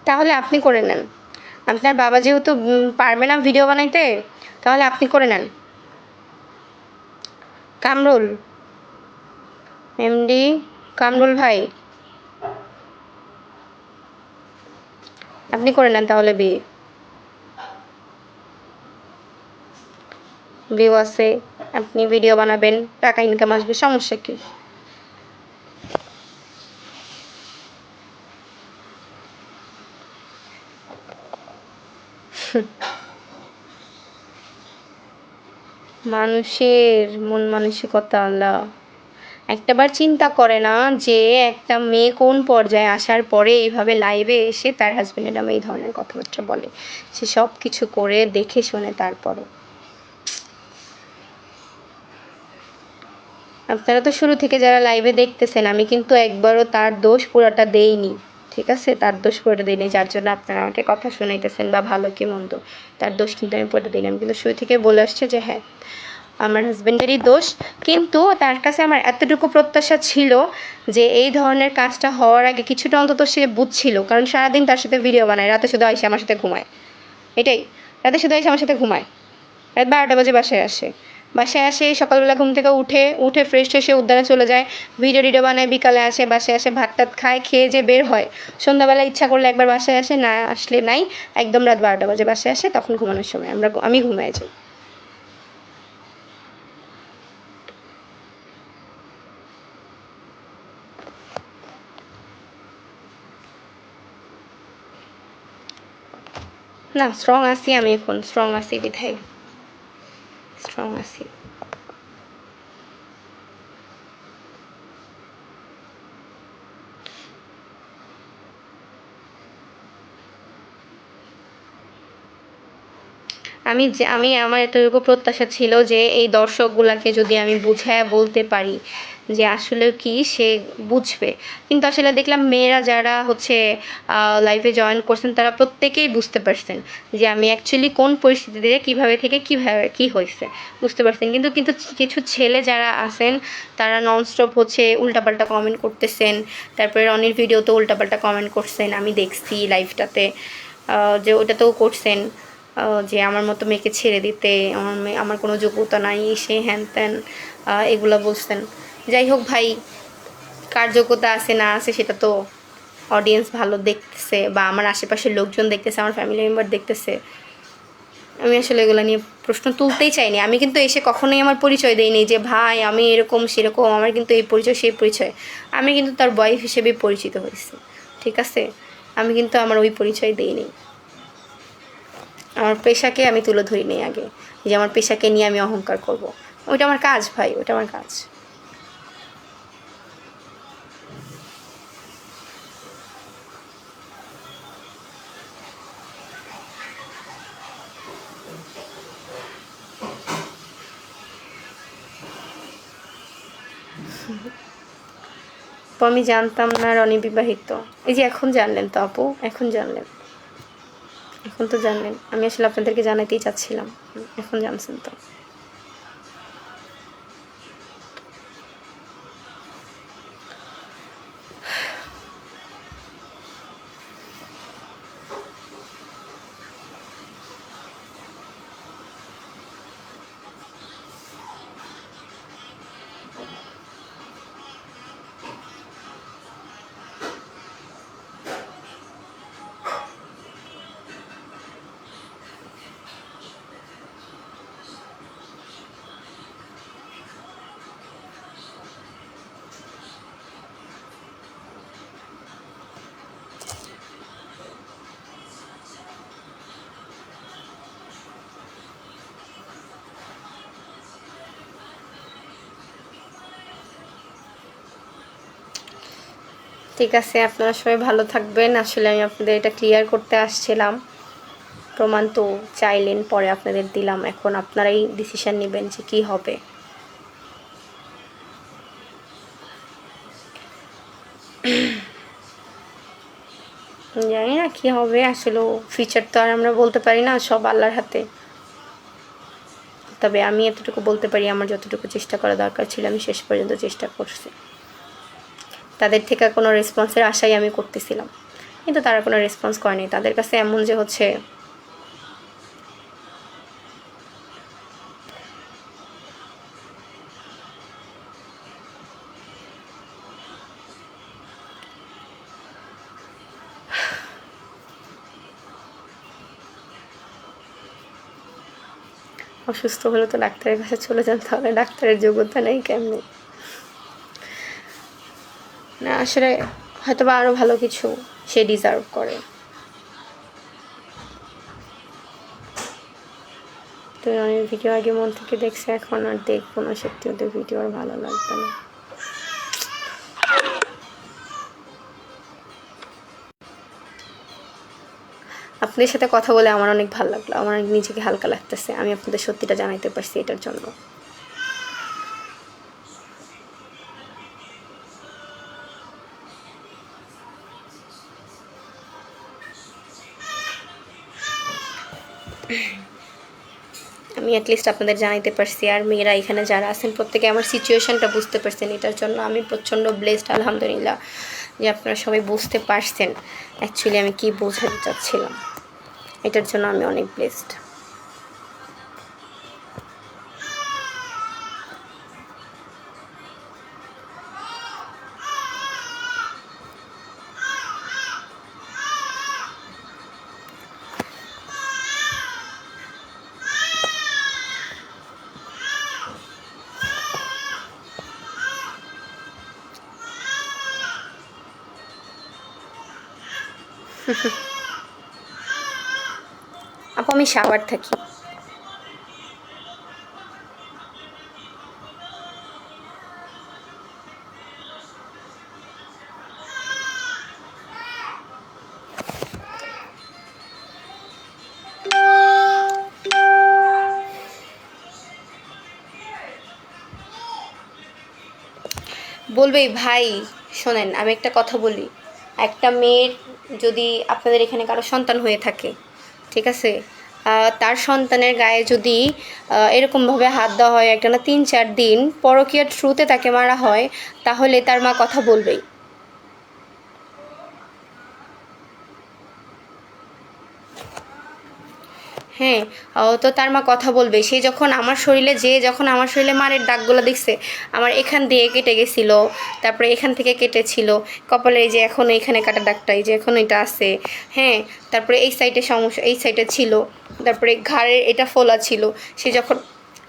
তাহলে আপনি করে নেন। আপনার বাবা যেহেতু পারবে না ভিডিও বানাইতে, তাহলে আপনি করে নেন। কামরুল, এমডি কামরুল ভাই, আপনি করে নেন তাহলে বিয়ে। ভিউ আছে, আপনি ভিডিও বানাবেন, টাকা ইনকাম আসবে, সমস্যা কি? মানুষের মন মানসিকতা আল্লাহ একটাবার চিন্তা করে না যে একটা মেয়ে কোন পর্যায়ে আসার পরে এইভাবে লাইভে এসে তার হাজবেন্ডের নামে এই ধরনের কথাবার্তা বলে। সে সব কিছু করে দেখে শুনে তারপরও। আপনারা তো শুরু থেকে যারা লাইভে দেখতেছেন, আমি কিন্তু একবারও তার দোষ পুরোটা দেইনি, ঠিক আছে? তার দোষ পুরোটা দিইনি, যার জন্য আপনারা আমাকে কথা শুনাইতেছেন বা ভালো কি মন্দ, তার দোষ কিন্তু আমি পুরোটা দিইনি। আমি কিন্তু শুরু থেকে বলে আসছে যে হ্যাঁ আমার হাজবেন্ডেরই দোষ, কিন্তু তার কাছে আমার এতটুকু প্রত্যাশা ছিল যে এই ধরনের কাজটা হওয়ার আগে কিছুটা অন্তত সে বুঝছিল, কারণ সারাদিন তার সাথে ভিডিও বানায়, রাতে শুধু আইসে আমার সাথে ঘুমায়, এটাই, রাতে শুধু আইসে আমার সাথে ঘুমায়, রাত 12টা বাজে বাসায় আসে, বাসায় আসে সকালবেলা ঘুম থেকে উঠে ফ্রেশ হয়ে সে উদ্যানে চলে যায়, ভিডিও টিডিও বানায়, বিকালে আসে, বাসায় আসে ভাত টাত খায়, খেয়ে যে বের হয়, সন্ধ্যাবেলা ইচ্ছা করলে একবার বাসায় আসে, না আসলে নাই, একদম রাত 12টা বাজে বাসায় আসে, তখন ঘুমানোর সময় আমি ঘুমায় যাই। না স্ট্রং আছি, আমি এখন স্ট্রং আছি বিধায় স্ট্রং আছি। আমি আমার এতটুকু প্রত্যাশা ছিল যে এই দর্শকগুলাকে যদি আমি বুঝায় বলতে পারি যে আসলে কি সে বুঝবে, কিন্তু আসলে দেখলাম মেয়েরা যারা হচ্ছে লাইভে জয়েন করছেন তারা প্রত্যেকেই বুঝতে পারছেন যে আমি অ্যাকচুয়ালি কোন পরিস্থিতিতে কীভাবে থেকে কীভাবে কী হয়েছে বুঝতে পারছেন, কিন্তু কিন্তু কিছু ছেলে যারা আছেন তারা ননস্টপ হচ্ছে উল্টাপাল্টা কমেন্ট করতেছেন, তারপরে রনির ভিডিওতে উল্টাপাল্টা কমেন্ট করছেন, আমি দেখছি লাইভটাতে যে ওটাতেও করছেন যে আমার মতো মেয়েকে ছেড়ে দিতে, আমার কোনো যোগ্যতা নাই, সে হ্যান ত্যান এগুলো বলছেন। যাই হোক ভাই, কার যোগ্যতা আছে না আছে সেটা তো অডিয়েন্স ভালো দেখতেছে বা আমার আশেপাশের লোকজন দেখতেছে, আমার ফ্যামিলি মেম্বার দেখতেছে। আমি আসলে এগুলো নিয়ে প্রশ্ন তুলতেই চাইনি। আমি কিন্তু এসে কখনোই আমার পরিচয় দেইনি যে ভাই আমি এরকম সেরকম, আমার কিন্তু এই পরিচয় সেই পরিচয়। আমি কিন্তু তার ওয়াইফ হিসেবে পরিচিত হয়েছি, ঠিক আছে? আমি কিন্তু আমার ওই পরিচয় দিইনি। আমার পেশাকে আমি তুলে ধরিনি আগে, যে আমার পেশাকে নিয়ে আমি অহংকার করব। ওইটা আমার কাজ ভাই, ওইটা আমার কাজ। তো আমি জানতাম না রনি বিবাহিত। এই যে এখন জানলেন তো আপু, এখন জানলেন, এখন তো জানলেন। আমি আসলে আপনাদেরকে জানাতেই চাচ্ছিলাম, এখন জানছেন তো। ঠিক আছে, আপনারা সবাই ভালো থাকবেন। আসলে আমি আপনাদের এটা ক্লিয়ার করতে আসছিলাম, প্রমাণ তো চাইলেন, পরে আপনাদের দিলাম, এখন আপনারাই ডিসিশন নেবেন যে কী হবে। জানি না কী হবে আসলে, ফিউচার তো আর আমরা বলতে পারি না, সব আল্লাহর হাতে। তবে আমি এতটুকু বলতে পারি, আমার যতটুকু চেষ্টা করা দরকার ছিল আমি শেষ পর্যন্ত চেষ্টা করছি। তাদের থেকে কোনো রেসপন্সের আশাই আমি করতেছিলাম, কিন্তু তারা কোনো রেসপন্স করেনি। তাদের কাছে এমন যে হচ্ছে অসুস্থ হলে তো ডাক্তারের কাছে চলে যান, তাহলে ডাক্তারের যোগ্যতা নেই কেমনি? না আসলে হয়তো বা আরও ভালো কিছু সে ডিজার্ভ করে। তো আমি ভিডিও আগে মন থেকে দেখছি, এখন আর দেখবো না, সত্যি ওদের ভিডিও আর ভালো লাগবে না। আপনাদের সাথে কথা বলে আমার অনেক ভালো লাগলো, আমার অনেক নিজেকে হালকা লাগতেছে। আমি আপনাদের সত্যিটা জানাইতে পারছি, এটার জন্য। আমি অ্যাটলিস্ট আপনাদের জানাইতে পারছি। আর মেয়েরা এখানে যারা আছেন প্রত্যেকে আমার সিচুয়েশানটা বুঝতে পারছেন, এটার জন্য আমি প্রচণ্ড ব্লেসড, আলহামদুলিল্লাহ, যে আপনারা সবাই বুঝতে পারছেন অ্যাকচুয়ালি আমি কী বোঝাতে চাচ্ছিলাম। এটার জন্য আমি অনেক ব্লেসড। আপু আমি সাভার থাকি। বলবেই ভাই, শোনেন আমি একটা কথা বলি, একটা মেয়ের যদি আপনাদের এখানে কারো সন্তান হয়ে থাকে, ঠিক আছে, তার সন্তানের গায়ে যদি এরকমভাবে হাত দেওয়া হয়, একটা না 3-4 দিন পরকীয়ার থ্রুতে তাকে মারা হয়, তাহলে তার মা কথা বলবেই। হ্যাঁ, তো তার মা কথা বলবে। সে যখন আমার শরীরে যখন আমার শরীরে মারের দাগগুলো দেখছে, আমার এখান দিয়ে কেটে গেছিলো, তারপরে এখান থেকে কেটেছিল, কপালে এই যে এখনও এখানে কাটা দাগটা, এই যে এখন এটা আছে, হ্যাঁ, তারপরে এই সাইডে সমস্যা, এই সাইডে ছিল, তারপরে ঘাড়ের এটা ফোলা ছিল। সে যখন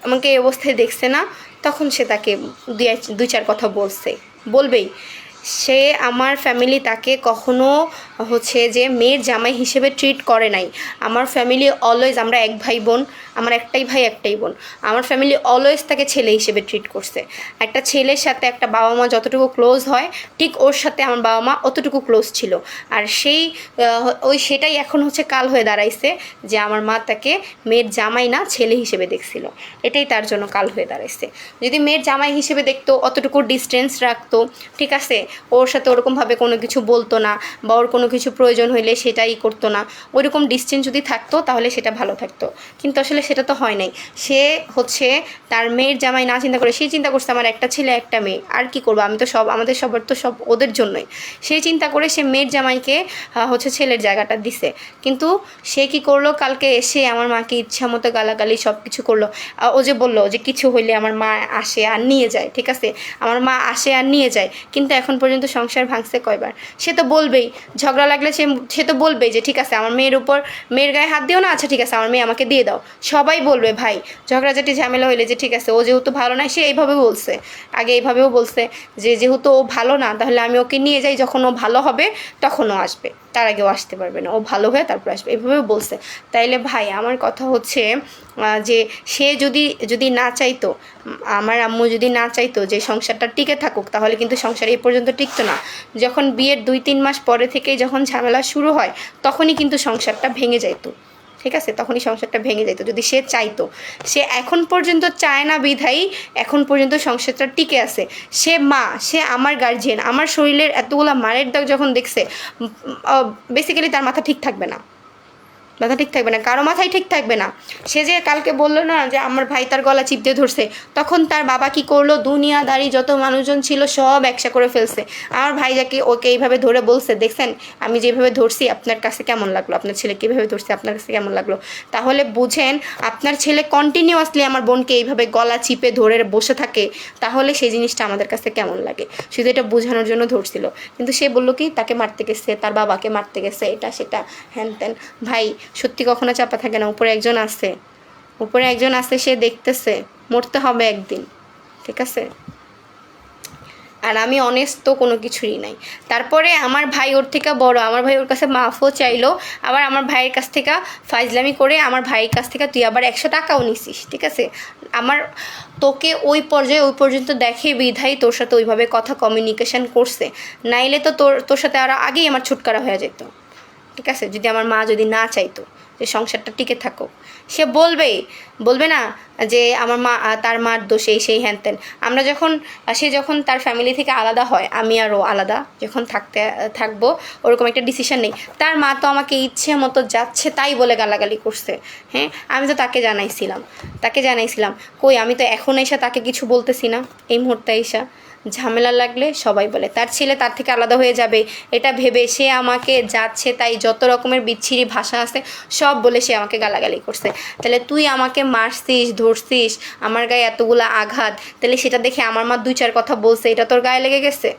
আমাকে এই অবস্থায় দেখছে না, তখন সে তাকে 2-4 কথা বলবেই। সে আমার ফ্যামিলি তাকে কখনো হচ্ছে যে মেয়ের জামাই হিসেবে ট্রিট করে নাই। আমার ফ্যামিলি অলওয়েজ, আমরা এক ভাই বোন, আমার একটাই ভাই একটাই বোন, আমার ফ্যামিলি অলওয়েজ তাকে ছেলে হিসেবে ট্রিট করছে। একটা ছেলের সাথে একটা বাবা মা যতটুকু ক্লোজ হয়, ঠিক ওর সাথে আমার বাবা মা অতটুকু ক্লোজ ছিল। আর সেটাই এখন হচ্ছে কাল হয়ে দাঁড়াইছে যে আমার মা তাকে মেয়ের জামাই না ছেলে হিসেবে দেখছিল, এটাই তার জন্য কাল হয়ে দাঁড়াইছে। যদি মেয়ের জামাই হিসেবে দেখতো, অতটুকু ডিস্টেন্স রাখতো, ঠিক আছে, ওর সাথে ওরকমভাবে কোনো কিছু বলতো না, বা ওর কোনো কিছু প্রয়োজন হইলে সেটাই করতো না, ওইরকম ডিস্টেন্স যদি থাকতো তাহলে সেটা ভালো থাকতো। কিন্তু আসলে সেটা তো হয় নাই। সে হচ্ছে তার মেয়ের জামাই না চিন্তা করে, সে চিন্তা করছে আমার একটা ছেলে একটা মেয়ে, আর কি করবো, আমি তো সব, আমাদের সবার তো সব ওদের জন্যই। সেই চিন্তা করে সে মেয়ের জামাইকে হচ্ছে ছেলের জায়গাটা দিছে। কিন্তু সে কি করলো, কালকে এসে আমার মাকে ইচ্ছা মতো গালাগালি সব কিছু করলো। ও যে বললো যে কিছু হইলে আমার মা আসে আর নিয়ে যায়, ঠিক আছে, আমার মা আসে আর নিয়ে যায়, কিন্তু এখন পর্যন্ত সংসার ভাঙছে কয়বার? সে তো বলবেই, ঝগড়া লাগলে সে তো বলবেই যে ঠিক আছে আমার মেয়ের গায়ে হাত দিও না, আচ্ছা ঠিক আছে আমার মেয়ে আমাকে দিয়ে দাও, সবাই বলবে ভাই। ঝগড়াঝাটি ঝামেলা হইলে যে ঠিক আছে ও যেহেতু ভালো না, সে এইভাবে বলছে, আগে এইভাবেও বলছে যে যেহেতু ও ভালো না, তাহলে আমি ওকে নিয়ে যাই, যখন ও ভালো হবে তখন ও আসবে। তার আগেও আসতে পারবে না, ও ভালো হয়ে তারপর আসবে, এভাবে বলছে। তাইলে ভাই আমার কথা হচ্ছে যে সে যদি না চাইতো, আমার আম্মু যদি না চাইতো যে সংসারটা টিকে থাকুক, তাহলে কিন্তু সংসার এই পর্যন্ত টিকতো না। যখন বিয়ের 2-3 মাস পরে থেকেই যখন ঝামেলা শুরু হয়, তখনই কিন্তু সংসারটা ভেঙে যাইতো, ঠিক আছে? তখনই সংসারটা ভেঙে যেত যদি সে চাইতো। সে এখন পর্যন্ত চায় না বিধায়ী এখন পর্যন্ত সংসারটা টিকে আছে। সে মা, সে আমার গার্জিয়ান, আমার শরীরের এতগুলা মারের দাগ যখন দেখছে, বেসিক্যালি তার মাথা ঠিক থাকবে না, মাথা ঠিক থাকবে না, কারো মাথায় ঠিক থাকবে না। সে যে কালকে বললো না যে আমার ভাই তার গলা চিপতে ধরছে, তখন তার বাবা কি করলো, দুনিয়াদারি যত মানুষজন ছিল সব একসা করে ফেলছে। আমার ভাই যাকে ওকে এইভাবে ধরে বলছে, দেখছেন আমি যেভাবে ধরছি আপনার কাছে কেমন লাগলো, আপনার ছেলে কীভাবে ধরছে আপনার কাছে কেমন লাগলো? তাহলে বুঝেন আপনার ছেলে কন্টিনিউয়াসলি আমার বোনকে এইভাবে গলা চিপে ধরে বসে থাকে, তাহলে সেই জিনিসটা আমাদের কাছে কেমন লাগে, শুধু এটা বোঝানোর জন্য ধরছিল। কিন্তু সে বললো কি তাকে মারতে গেছে, তার বাবাকে মারতে গেছে, এটা সেটা হ্যান ত্যান। ভাই সত্যি কখনো চাপা থাকে না, উপরে একজন আছে, উপরে একজন আছে, সে দেখতেছে, মরতে হবে একদিন, ঠিক আছে? আর আমি অনেস্ট তো কোনো কিছুই নাই। তারপরে আমার ভাই ওর থেকে বড়, আমার ভাই ওর কাছে মাফও চাইলো, আবার আমার ভাইয়ের কাছ থেকে ফাইজলামি করে আমার ভাইয়ের কাছ থেকে তুই আবার 100 টাকাও নিছিস, ঠিক আছে? আমার তোকে ওই পর্যায়ে ওই পর্যন্ত দেখে বিধাই তোর সাথে ওইভাবে কথা কমিউনিকেশন করছে, নাইলে তো তোর সাথে আরও আগেই আমার ছুটকারা হয়ে যেত, ঠিক আছে? যদি আমার মা যদি না চাইতো যে সংসারটা টিকে থাকো, সে বলবে না যে আমার মা, তার মার দোষ এই সেই হ্যান ত্যান। আমরা সে যখন তার ফ্যামিলি থেকে আলাদা হয়, আমি আরও আলাদা যখন থাকবো, ওরকম একটা ডিসিশন নেই। তার মা তো আমাকে ইচ্ছে মতো যাচ্ছে তাই বলে গালাগালি করছে, হ্যাঁ? আমি তো তাকে জানাইছিলাম, কই আমি তো এখন এসে তাকে কিছু বলতেছি না, এই মুহূর্তে এসা ঝামেলা লাগলে সবাই বলে তার ছেলে তার থেকে আলাদা হয়ে যাবে, এটা ভেবে সে আমাকে যাচ্ছে তাই যত রকমের বিচ্ছিরি ভাষা আছে সব বলে সে আমাকে গালাগালি করছে। তাহলে তুই আমাকে মারছিস, ধরছিস, আমার গায়ে এতগুলো আঘাত, তাহলে সেটা দেখে আমার মা 2-4 কথা বলছে, এটা তোর গায়ে লেগে গেছে?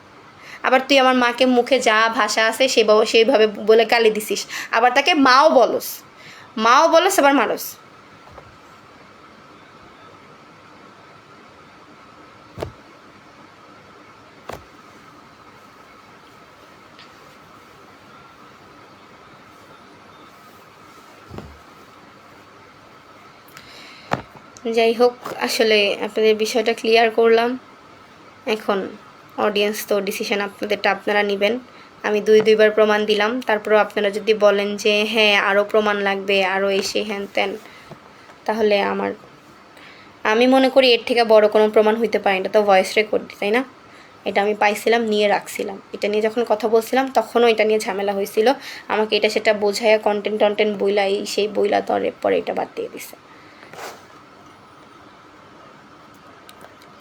আবার তুই আমার মাকে মুখে যা ভাষা আছে সেইভাবে বলে গালি দিছিস, আবার তাকে মাও বলস, আবার মারস। যাই হোক, আসলে আপনাদের বিষয়টা ক্লিয়ার করলাম। এখন অডিয়েন্স তো ডিসিশন আপনারা নেবেন। আমি 2-2বার প্রমাণ দিলাম, তারপরেও আপনারা যদি বলেন যে হ্যাঁ আরও প্রমাণ লাগবে, আরও এসে হ্যান ত্যান, তাহলে আমি মনে করি এর থেকে বড় কোনো প্রমাণ হইতে পারে। এটা তো ভয়েস রেকর্ড, তাই না? এটা আমি পাইছিলাম, নিয়ে রাখছিলাম। এটা নিয়ে যখন কথা বলছিলাম তখনও এটা নিয়ে ঝামেলা হয়েছিল, আমাকে এটা সেটা বোঝাইয়া কন্টেন্ট বইলা সেই বইলা পরে এটা বাদ দিয়ে দিছে।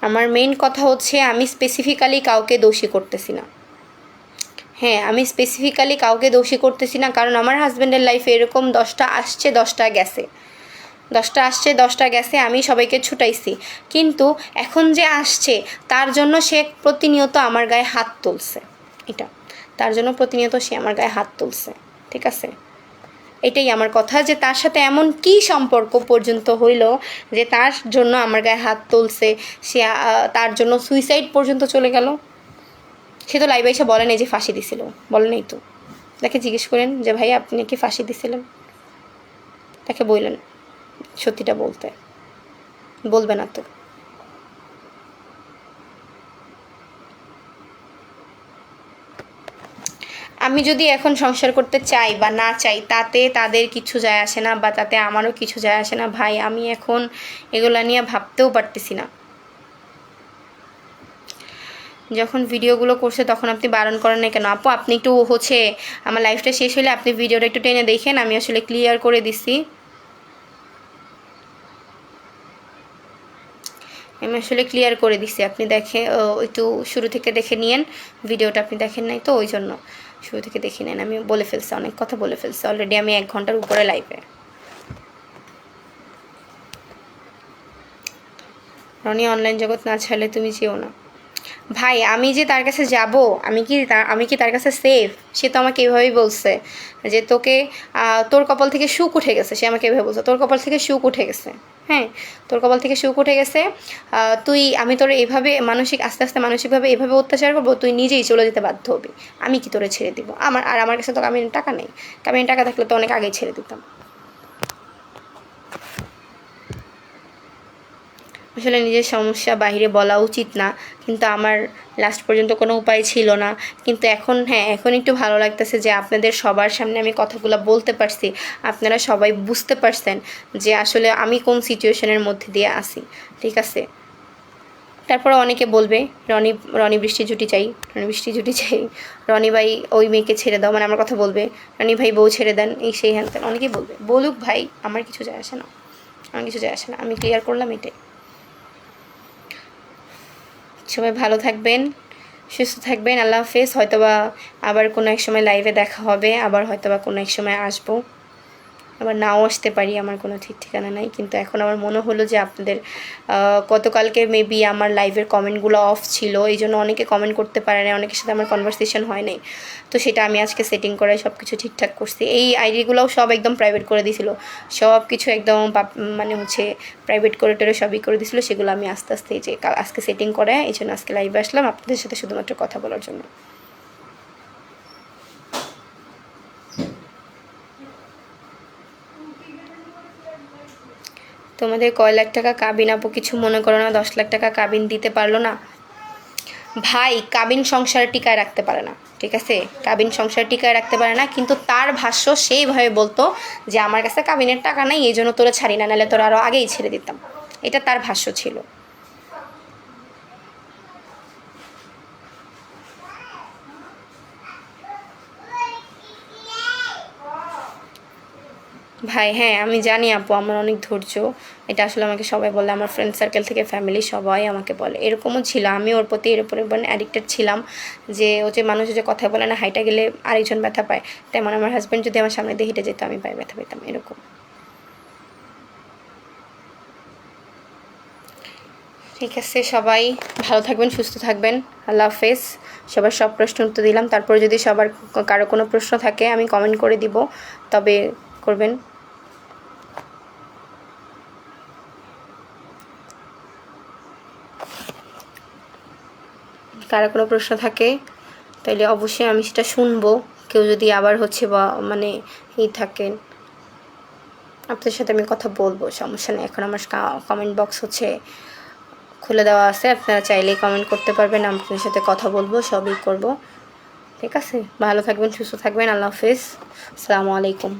আমার মেইন কথা হচ্ছে আমি স্পেসিফিক্যালি কাউকে দোষী করতেছি না। হ্যাঁ, আমি স্পেসিফিক্যালি কাউকে দোষী করতেছি না, কারণ আমার হাজব্যান্ডের লাইফে এরকম 10টা আসছে 10টা গেছে, 10টা আসছে 10টা গেছে, আমি সবাইকে ছুটাইছি। কিন্তু এখন যে আসছে তার জন্য সে প্রতিনিয়ত আমার গায়ে হাত তুলছে, তার জন্য প্রতিনিয়ত সে আমার গায়ে হাত তুলছে, ঠিক আছে? এটাই আমার কথা, যে তার সাথে এমন কি সম্পর্ক পর্যন্ত হইল যে তার জন্য আমার গায়ে হাত তুলছে, সে তার জন্য সুইসাইড পর্যন্ত চলে গেল। সে তো লাইভে এসে বলেন এই যে ফাঁসি দিছিল, বলেন এই তো, তাকে জিজ্ঞেস করেন যে ভাই আপনি কি ফাঁসি দিছিলেন, তাকে বললেন সত্যিটা বলবে না তো। আমি যদি এখন সংসার করতে চাই বা না চাই তাতে তাদের কিছু যায় আসে না, বা তাতে আমারও কিছু যায় আসে না ভাই। আমি এখন এগুলা নিয়ে ভাবতেও পারতেছি না। যখন ভিডিওগুলো করছে তখন আপনি বারণ করেন না কেন? আপু আপনি একটু আমার লাইফটা শেষ হলে আপনি ভিডিওটা একটু টেনে দেখেন, আমি আসলে ক্লিয়ার করে দিছি। আপনি একটু শুরু থেকে দেখে নিয়েন ভিডিওটা, আপনি দেখেন নাই তো ওই জন্য শুরু থেকে দেখে নেন। আমি বলে ফেলছি, অনেক কথা বলে ফেলছি অলরেডি, আমি 1 ঘন্টার উপরে লাইভে। রনি অনলাইন জগৎ না ছাড়লে তুমি যেও না। ভাই আমি যে তার কাছে যাব, আমি কি তার কাছে সেফ? সে তো আমাকে এভাবেই বলছে যে তোকে তোর কপাল থেকে সুখ উঠে গেছে। সে আমাকে এভাবে বলছে তোর কপাল থেকে সুখ উঠে গেছে। হ্যাঁ, তোর কপাল থেকে সুখ উঠে গেছে। আমি তোর এইভাবে আস্তে আস্তে মানসিকভাবে এভাবে অত্যাচার করবো, তুই নিজেই চলে যেতে বাধ্য হবি। আমি কি তোরে ছেড়ে দিব? আমার কাছে তো কাবিনের টাকা নেই। কাবিনের টাকা থাকলে তো অনেক আগেই ছেড়ে দিতাম। আসলে নিজের সমস্যা বাইরে বলা উচিত না, কিন্তু আমার লাস্ট পর্যন্ত কোনো উপায় ছিল না। কিন্তু এখন একটু ভালো লাগতেছে যে আপনাদের সবার সামনে আমি কথাগুলো বলতে পারছি। আপনারা সবাই বুঝতে পারছেন যে আসলে আমি কোন সিচুয়েশনের মধ্যে দিয়ে আছি। ঠিক আছে, তারপরে অনেকে বলবে রনি বৃষ্টি জুটি চাই, রনি ভাই ওই মেয়েকে ছেড়ে দাও, মানে আমার কথা বলবে, রনি ভাই বউ ছেড়ে দেন, এই সেই হ্যান তেন অনেকেই বলবে। বলুক ভাই, আমার কিছু যায় আসে না, আমি ক্লিয়ার করলাম এটাই। সবাই ভালো থাকবেন, সুস্থ থাকবেন। আল্লাহ হাফেজ। হয়তোবা আবার কোনো এক সময় লাইভে দেখা হবে, আবার হয়তোবা কোনো এক সময় আসবো, আবার নাও আসতে পারি, আমার কোনো ঠিক ঠিকানা নাই। কিন্তু এখন আমার মনে হলো যে আপনাদের গতকালকে মেবি আমার লাইভের কমেন্টগুলো অফ ছিল, এই জন্য অনেকে কমেন্ট করতে পারে না, অনেকের সাথে আমার কনভারসেশন হয় নাই। তো সেটা আমি আজকে সেটিং করে সব কিছু ঠিকঠাক করছি। এই আইডিগুলোও সব একদম প্রাইভেট করে দিয়েছিল, সব কিছু একদম মানে হচ্ছে প্রাইভেট করে টোরে সবই করে দিয়েছিলো। সেগুলো আমি আস্তে আস্তে এই যে আজকে সেটিং করে এই জন্য আজকে লাইভে আসলাম আপনাদের সাথে শুধুমাত্র কথা বলার জন্য। তোমাদের কয় লাখ টাকা কাবিন আপু, কিছু মনে করো না, 10 লাখ টাকা কাবিন দিতে পারলো না। ভাই কাবিন সংসার টিকায় রাখতে পারে না, ঠিক আছে, কাবিন সংসার টিকায় রাখতে পারে না। কিন্তু তার ভাষ্য সেইভাবে বলতো যে আমার কাছে কাবিনের টাকা নাই, এই জন্য তোরা ছাড়ি না, নাহলে তোরা আরও আগেই ছেড়ে দিতাম। এটা তার ভাষ্য ছিল। ভাই হ্যাঁ আমি জানি আপু, আমার অনেক ধৈর্য। এটা আসলে আমাকে সবাই বলে, আমার ফ্রেন্ড সার্কেল থেকে ফ্যামিলি সবাই আমাকে বলে। এরকমও ছিল, আমি ওর প্রতি এর উপরে অ্যাডিক্টেড ছিলাম যে ও যে মানুষ যে কথা বলে না, হাইটা গেলে আরেকজন ব্যথা পায়, তেমন আমার হাজব্যান্ড যদি আমার সামনে দিয়ে হেঁটে যেত আমি পায়ে ব্যথা পেতাম, এরকম। ঠিক আছে, সবাই ভালো থাকবেন, সুস্থ থাকবেন। আল্লাহ হাফেজ। সবার সব প্রশ্ন উত্তর দিলাম। তারপরে যদি সবার কারো কোনো প্রশ্ন থাকে আমি কমেন্ট করে দিব, তবে করবেন। কারো কোনো প্রশ্ন থাকে তাহলে অবশ্যই আমি সেটা শুনবো। কেউ যদি আবার হচ্ছে বা মানে থাকেন, আপনাদের সাথে আমি কথা বলবো, সমস্যা নেই। এখন আমার কমেন্ট বক্স হচ্ছে খুলে দেওয়া আছে, আপনারা চাইলেই কমেন্ট করতে পারবেন, আপনাদের সাথে কথা বলবো, সবই করব। ঠিক আছে, ভালো থাকবেন, সুস্থ থাকবেন। আল্লাহ হাফেজ, আসসালামু আলাইকুম।